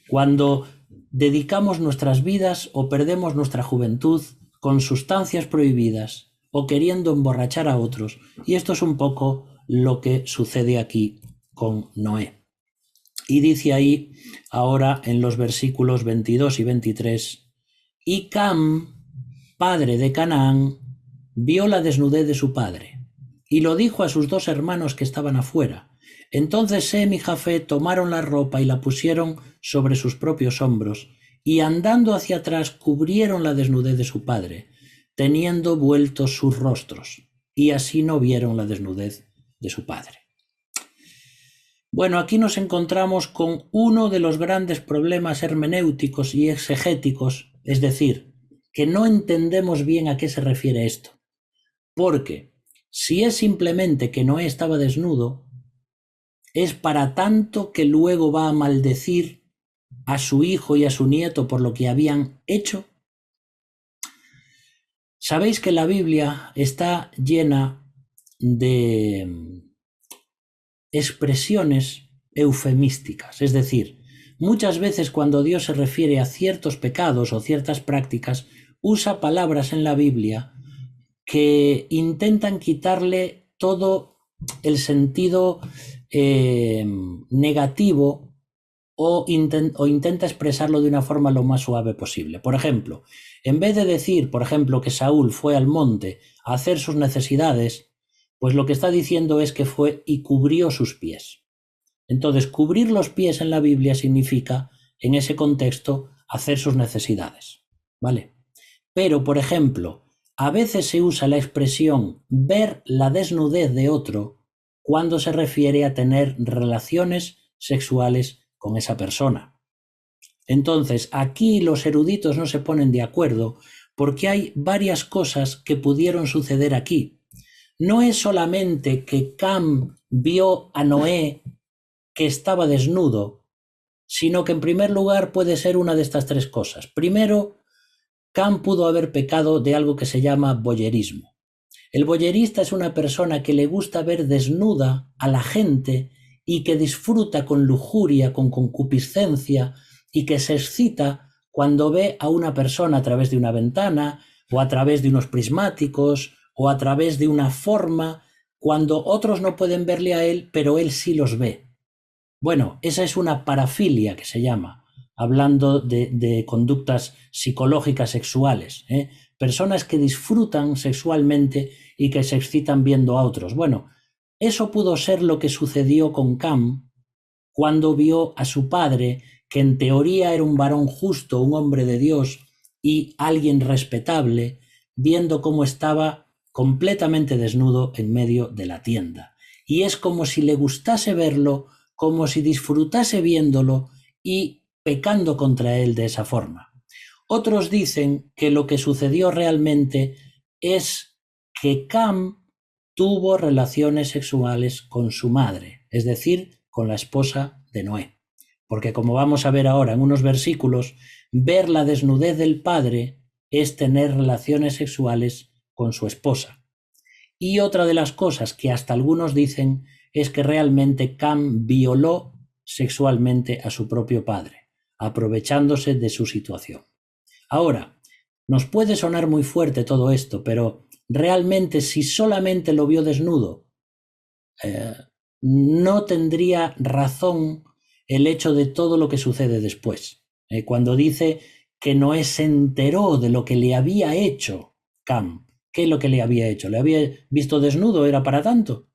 Cuando dedicamos nuestras vidas o perdemos nuestra juventud con sustancias prohibidas o queriendo emborrachar a otros, y esto es un poco lo que sucede aquí con Noé. Y dice ahí, ahora en los versículos 22 y 23, y Cam, padre de Canaán, vio la desnudez de su padre, y lo dijo a sus dos hermanos que estaban afuera. Entonces Sem y Jafet tomaron la ropa y la pusieron sobre sus propios hombros, y andando hacia atrás cubrieron la desnudez de su padre, teniendo vueltos sus rostros, y así no vieron la desnudez de su padre. Bueno, aquí nos encontramos con uno de los grandes problemas hermenéuticos y exegéticos, es decir, que no entendemos bien a qué se refiere esto. Porque si es simplemente que Noé estaba desnudo, es para tanto que luego va a maldecir a su hijo y a su nieto por lo que habían hecho. Sabéis que la Biblia está llena de expresiones eufemísticas, es decir, muchas veces cuando Dios se refiere a ciertos pecados o ciertas prácticas, usa palabras en la Biblia que intentan quitarle todo el sentido negativo o intenta expresarlo de una forma lo más suave posible. Por ejemplo, en vez de decir, por ejemplo, que Saúl fue al monte a hacer sus necesidades, pues lo que está diciendo es que fue y cubrió sus pies. Entonces, cubrir los pies en la Biblia significa, en ese contexto, hacer sus necesidades, ¿vale? Pero, por ejemplo, a veces se usa la expresión ver la desnudez de otro cuando se refiere a tener relaciones sexuales con esa persona. Entonces, aquí los eruditos no se ponen de acuerdo porque hay varias cosas que pudieron suceder aquí. No es solamente que Cam vio a Noé que estaba desnudo, sino que en primer lugar puede ser una de estas tres cosas. Primero, Cam pudo haber pecado de algo que se llama voyerismo. El voyerista es una persona que le gusta ver desnuda a la gente y que disfruta con lujuria, con concupiscencia y que se excita cuando ve a una persona a través de una ventana o a través de unos prismáticos o a través de una forma, cuando otros no pueden verle a él, pero él sí los ve. Bueno, esa es una parafilia que se llama, hablando de conductas psicológicas sexuales, personas que disfrutan sexualmente y que se excitan viendo a otros. Bueno, eso pudo ser lo que sucedió con Cam cuando vio a su padre, que en teoría era un varón justo, un hombre de Dios y alguien respetable, viendo cómo estaba completamente desnudo en medio de la tienda. Y es como si le gustase verlo, como si disfrutase viéndolo y pecando contra él de esa forma. Otros dicen que lo que sucedió realmente es que Cam tuvo relaciones sexuales con su madre, es decir, con la esposa de Noé. Porque como vamos a ver ahora en unos versículos, ver la desnudez del padre es tener relaciones sexuales con su esposa. Y otra de las cosas que hasta algunos dicen es que realmente Cam violó sexualmente a su propio padre, aprovechándose de su situación. Ahora, nos puede sonar muy fuerte todo esto, pero realmente si solamente lo vio desnudo, no tendría razón el hecho de todo lo que sucede después. Cuando dice que Noé se enteró de lo que le había hecho Cam, ¿qué es lo que le había hecho? ¿Le había visto desnudo? ¿Era para tanto?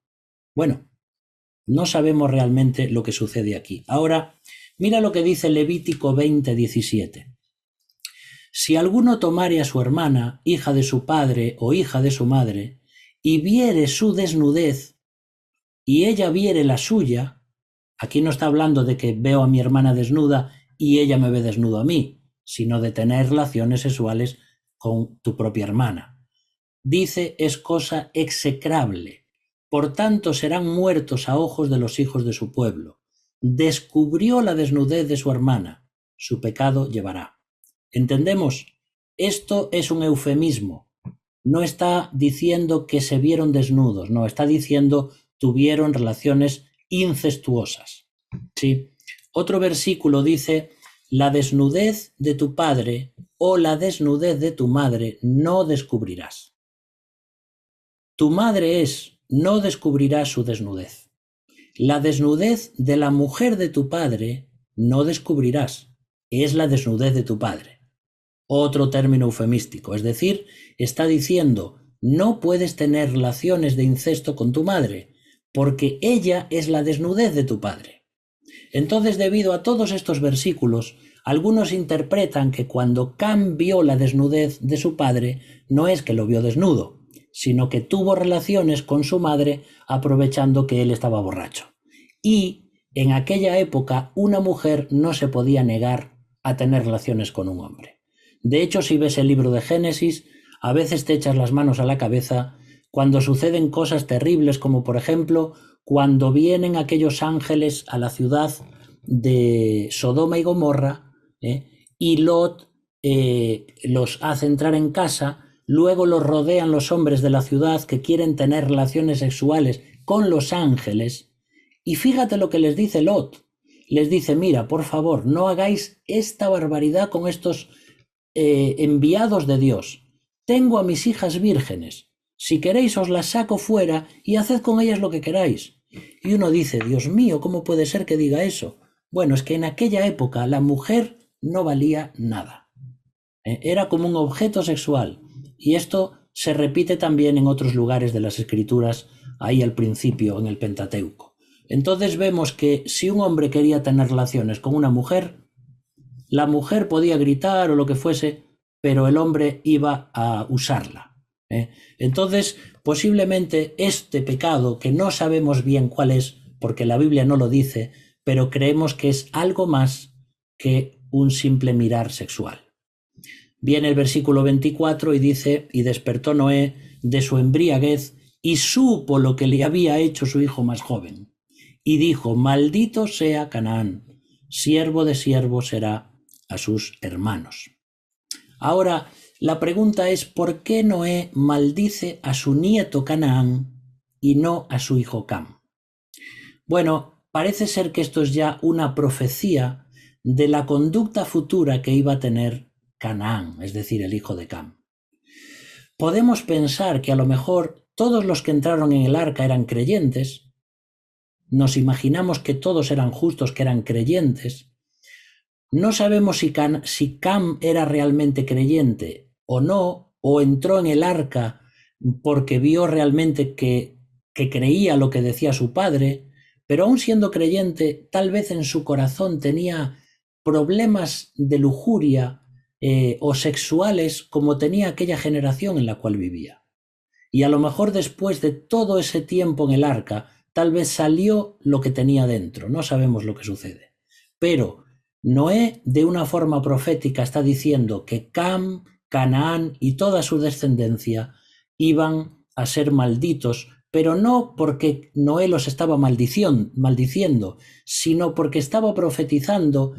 Bueno, no sabemos realmente lo que sucede aquí. Ahora, mira lo que dice Levítico 20:17. Si alguno tomare a su hermana, hija de su padre o hija de su madre, y viere su desnudez, y ella viere la suya, aquí no está hablando de que veo a mi hermana desnuda y ella me ve desnudo a mí, sino de tener relaciones sexuales con tu propia hermana. Dice, es cosa execrable. Por tanto serán muertos a ojos de los hijos de su pueblo. Descubrió la desnudez de su hermana, su pecado llevará. ¿Entendemos? Esto es un eufemismo. No está diciendo que se vieron desnudos, no, está diciendo tuvieron relaciones incestuosas. ¿Sí? Otro versículo dice, la desnudez de tu padre o la desnudez de tu madre no descubrirás. Tu madre es, no descubrirás su desnudez. La desnudez de la mujer de tu padre no descubrirás, es la desnudez de tu padre. Otro término eufemístico, es decir, está diciendo, no puedes tener relaciones de incesto con tu madre, porque ella es la desnudez de tu padre. Entonces, debido a todos estos versículos, algunos interpretan que cuando Cam vio la desnudez de su padre, no es que lo vio desnudo, sino que tuvo relaciones con su madre aprovechando que él estaba borracho. Y en aquella época una mujer no se podía negar a tener relaciones con un hombre. De hecho, si ves el libro de Génesis, a veces te echas las manos a la cabeza cuando suceden cosas terribles, como por ejemplo cuando vienen aquellos ángeles a la ciudad de Sodoma y Gomorra, y Lot los hace entrar en casa, luego los rodean los hombres de la ciudad que quieren tener relaciones sexuales con los ángeles, y fíjate lo que les dice Lot. Les dice, mira, por favor, no hagáis esta barbaridad con estos enviados de Dios. Tengo a mis hijas vírgenes. Si queréis os las saco fuera y haced con ellas lo que queráis. Y uno dice, Dios mío, ¿cómo puede ser que diga eso? Bueno, es que en aquella época la mujer no valía nada. Era como un objeto sexual. Y esto se repite también en otros lugares de las Escrituras, ahí al principio, en el Pentateuco. Entonces vemos que si un hombre quería tener relaciones con una mujer, la mujer podía gritar o lo que fuese, pero el hombre iba a usarla. Entonces, posiblemente este pecado, que no sabemos bien cuál es, porque la Biblia no lo dice, pero creemos que es algo más que un simple mirar sexual. Viene el versículo 24 y dice, y despertó Noé de su embriaguez y supo lo que le había hecho su hijo más joven. y dijo: maldito sea Canaán, siervo de siervo será a sus hermanos. Ahora, la pregunta es: ¿por qué Noé maldice a su nieto Canaán y no a su hijo Cam? Bueno, parece ser que esto es ya una profecía de la conducta futura que iba a tener Canaán, es decir, el hijo de Cam. Podemos pensar que a lo mejor todos los que entraron en el arca eran creyentes, nos imaginamos que todos eran justos, que eran creyentes. No sabemos si Cam era realmente creyente o no, o entró en el arca porque vio realmente que creía lo que decía su padre, pero aún siendo creyente, tal vez en su corazón tenía problemas de lujuria o sexuales como tenía aquella generación en la cual vivía. Y a lo mejor después de todo ese tiempo en el arca, tal vez salió lo que tenía dentro, no sabemos lo que sucede. Pero Noé, de una forma profética, está diciendo que Cam, Canaán y toda su descendencia iban a ser malditos, pero no porque Noé los estaba maldiciendo, sino porque estaba profetizando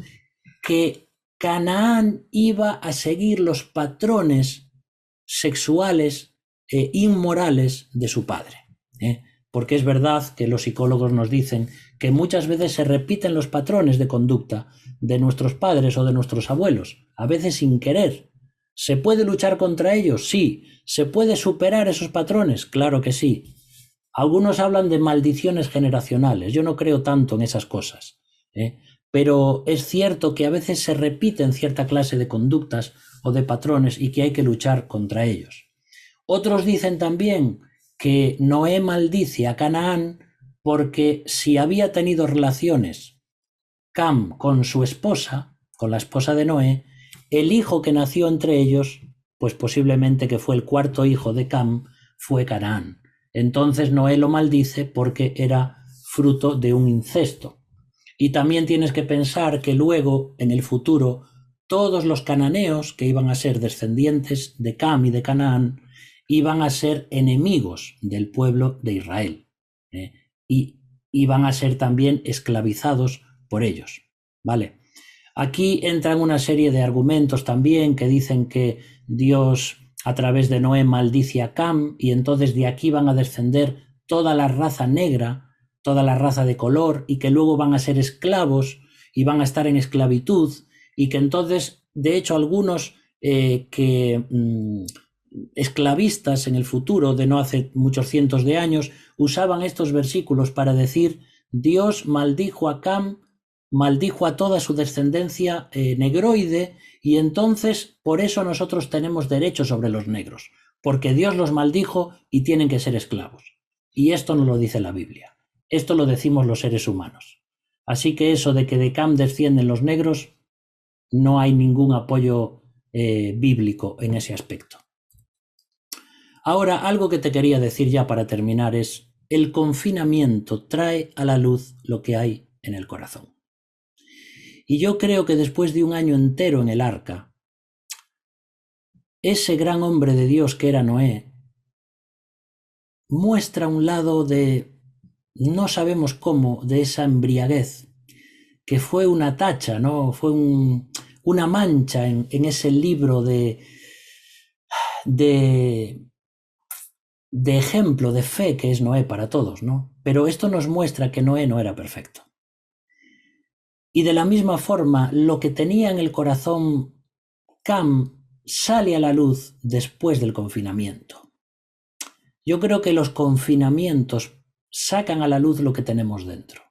que Canaán iba a seguir los patrones sexuales inmorales de su padre. Porque es verdad que los psicólogos nos dicen que muchas veces se repiten los patrones de conducta de nuestros padres o de nuestros abuelos, a veces sin querer. ¿Se puede luchar contra ellos? Sí. ¿Se puede superar esos patrones? Claro que sí. Algunos hablan de maldiciones generacionales. Yo no creo tanto en esas cosas, pero es cierto que a veces se repiten cierta clase de conductas o de patrones y que hay que luchar contra ellos. Otros dicen también que Noé maldice a Canaán porque si había tenido relaciones Cam con su esposa, con la esposa de Noé, el hijo que nació entre ellos, pues posiblemente que fue el cuarto hijo de Cam, fue Canaán. Entonces Noé lo maldice porque era fruto de un incesto. Y también tienes que pensar que luego, en el futuro, todos los cananeos que iban a ser descendientes de Cam y de Canaán iban a ser enemigos del pueblo de Israel, y iban a ser también esclavizados por ellos, ¿vale? Aquí entran una serie de argumentos también que dicen que Dios a través de Noé maldice a Cam y entonces de aquí van a descender toda la raza negra, toda la raza de color, y que luego van a ser esclavos y van a estar en esclavitud, y que entonces, de hecho, algunos esclavistas en el futuro de no hace muchos cientos de años usaban estos versículos para decir: Dios maldijo a Cam, maldijo a toda su descendencia negroide, y entonces por eso nosotros tenemos derecho sobre los negros, porque Dios los maldijo y tienen que ser esclavos. Y esto no lo dice la Biblia, esto lo decimos los seres humanos. Así que eso de que de Cam descienden los negros, no hay ningún apoyo bíblico en ese aspecto. Ahora, algo que te quería decir ya para terminar es: el confinamiento trae a la luz lo que hay en el corazón. Y yo creo que después de un año entero en el arca, ese gran hombre de Dios que era Noé muestra un lado de, no sabemos cómo, de esa embriaguez, que fue una tacha, ¿no? Fue una mancha en ese libro de ejemplo de fe que es Noé para todos, ¿no? Pero esto nos muestra que Noé no era perfecto. Y de la misma forma, lo que tenía en el corazón Cam sale a la luz después del confinamiento. Yo creo que los confinamientos sacan a la luz lo que tenemos dentro.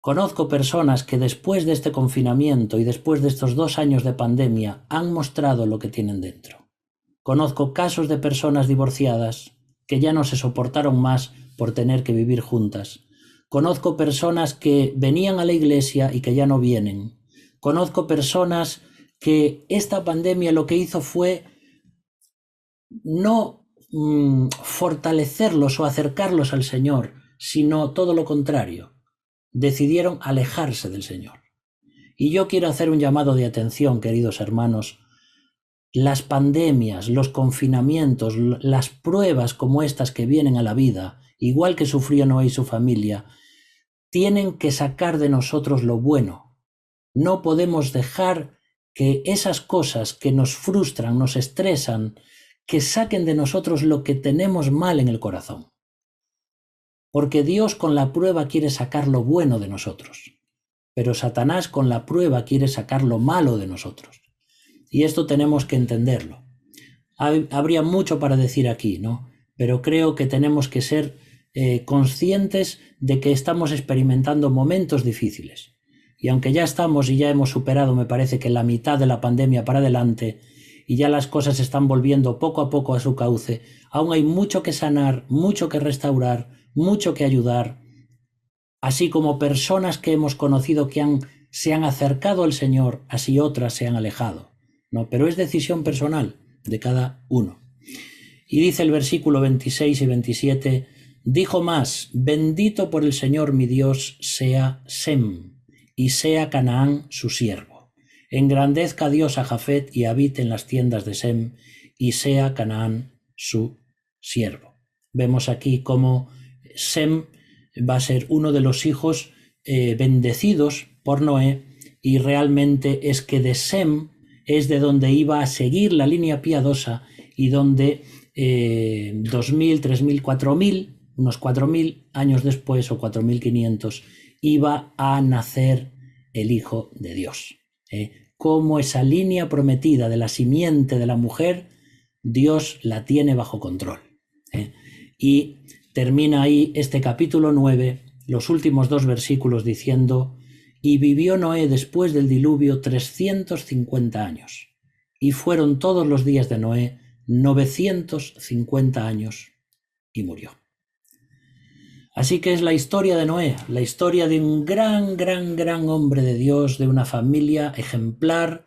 Conozco personas que después de este confinamiento y después de estos 2 años de pandemia han mostrado lo que tienen dentro. Conozco casos de personas divorciadas que ya no se soportaron más por tener que vivir juntas. Conozco personas que venían a la iglesia y que ya no vienen. Conozco personas que esta pandemia lo que hizo fue no fortalecerlos o acercarlos al Señor, sino todo lo contrario. Decidieron alejarse del Señor. Y yo quiero hacer un llamado de atención, queridos hermanos. Las pandemias, los confinamientos, las pruebas como estas que vienen a la vida igual que sufrió Noé y su familia, tienen que sacar de nosotros lo bueno. No podemos dejar que esas cosas que nos frustran, nos estresan, que saquen de nosotros lo que tenemos mal en el corazón. Porque Dios con la prueba quiere sacar lo bueno de nosotros, pero Satanás con la prueba quiere sacar lo malo de nosotros. Y esto tenemos que entenderlo. Habría mucho para decir aquí, ¿no? Pero creo que tenemos que ser conscientes de que estamos experimentando momentos difíciles. Y aunque ya estamos y ya hemos superado, me parece que la mitad de la pandemia para adelante, y ya las cosas están volviendo poco a poco a su cauce, aún hay mucho que sanar, mucho que restaurar, mucho que ayudar, así como personas que hemos conocido que se han acercado al Señor, así otras se han alejado, ¿no? Pero es decisión personal de cada uno. Y dice el versículo 26 y 27, dijo más, bendito por el Señor mi Dios sea Sem, y sea Canaán su siervo. Engrandezca Dios a Jafet y habite en las tiendas de Sem, y sea Canaán su siervo. Vemos aquí cómo Sem va a ser uno de los hijos bendecidos por Noé, y realmente es que de Sem es de donde iba a seguir la línea piadosa y donde 2000, 3000, 4000, unos 4000 años después o 4500 iba a nacer el Hijo de Dios. Como esa línea prometida de la simiente de la mujer, Dios la tiene bajo control. Y termina ahí este capítulo 9, los últimos 2 versículos diciendo, y vivió Noé después del diluvio 350 años, y fueron todos los días de Noé 950 años, y murió. Así que es la historia de Noé, la historia de un gran hombre de Dios, de una familia ejemplar,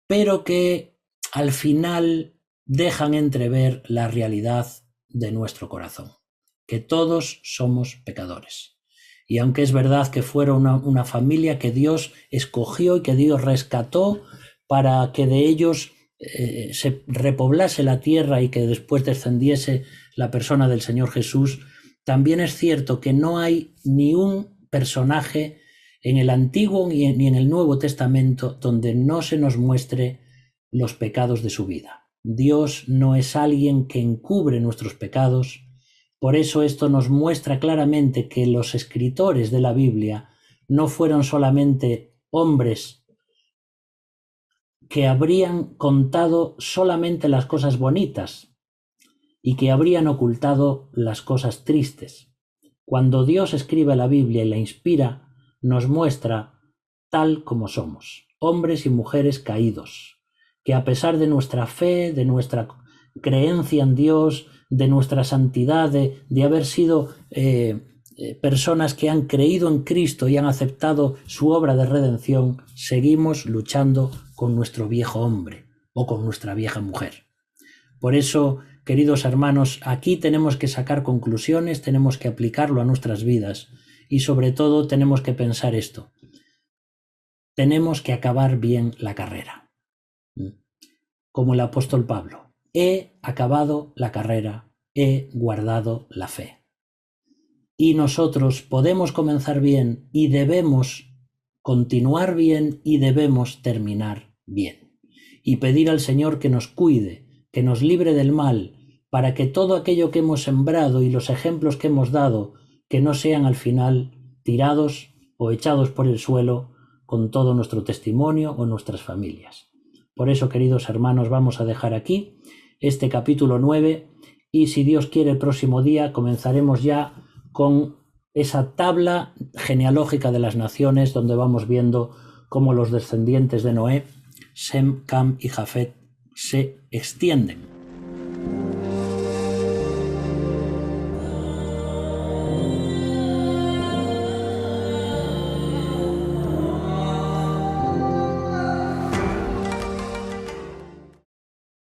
pero que al final dejan entrever la realidad de nuestro corazón, que todos somos pecadores. Y aunque es verdad que fueron una familia que Dios escogió y que Dios rescató para que de ellos se repoblase la tierra y que después descendiese la persona del Señor Jesús, también es cierto que no hay ni un personaje en el Antiguo ni en el Nuevo Testamento donde no se nos muestre los pecados de su vida. Dios no es alguien que encubre nuestros pecados. Por eso esto nos muestra claramente que los escritores de la Biblia no fueron solamente hombres que habrían contado solamente las cosas bonitas y que habrían ocultado las cosas tristes. Cuando Dios escribe la Biblia y la inspira, nos muestra tal como somos, hombres y mujeres caídos, que a pesar de nuestra fe, de nuestra creencia en Dios, de nuestra santidad, de haber sido personas que han creído en Cristo y han aceptado su obra de redención, seguimos luchando con nuestro viejo hombre o con nuestra vieja mujer. Por eso, queridos hermanos, aquí tenemos que sacar conclusiones, tenemos que aplicarlo a nuestras vidas y sobre todo tenemos que pensar esto. Tenemos que acabar bien la carrera. Como el apóstol Pablo. He acabado la carrera, he guardado la fe. Y nosotros podemos comenzar bien y debemos continuar bien y debemos terminar bien. Y pedir al Señor que nos cuide, que nos libre del mal, para que todo aquello que hemos sembrado y los ejemplos que hemos dado, que no sean al final tirados o echados por el suelo con todo nuestro testimonio o nuestras familias. Por eso, queridos hermanos, vamos a dejar aquí este capítulo 9 y si Dios quiere el próximo día comenzaremos ya con esa tabla genealógica de las naciones donde vamos viendo cómo los descendientes de Noé, Sem, Cam y Jafet, se extienden.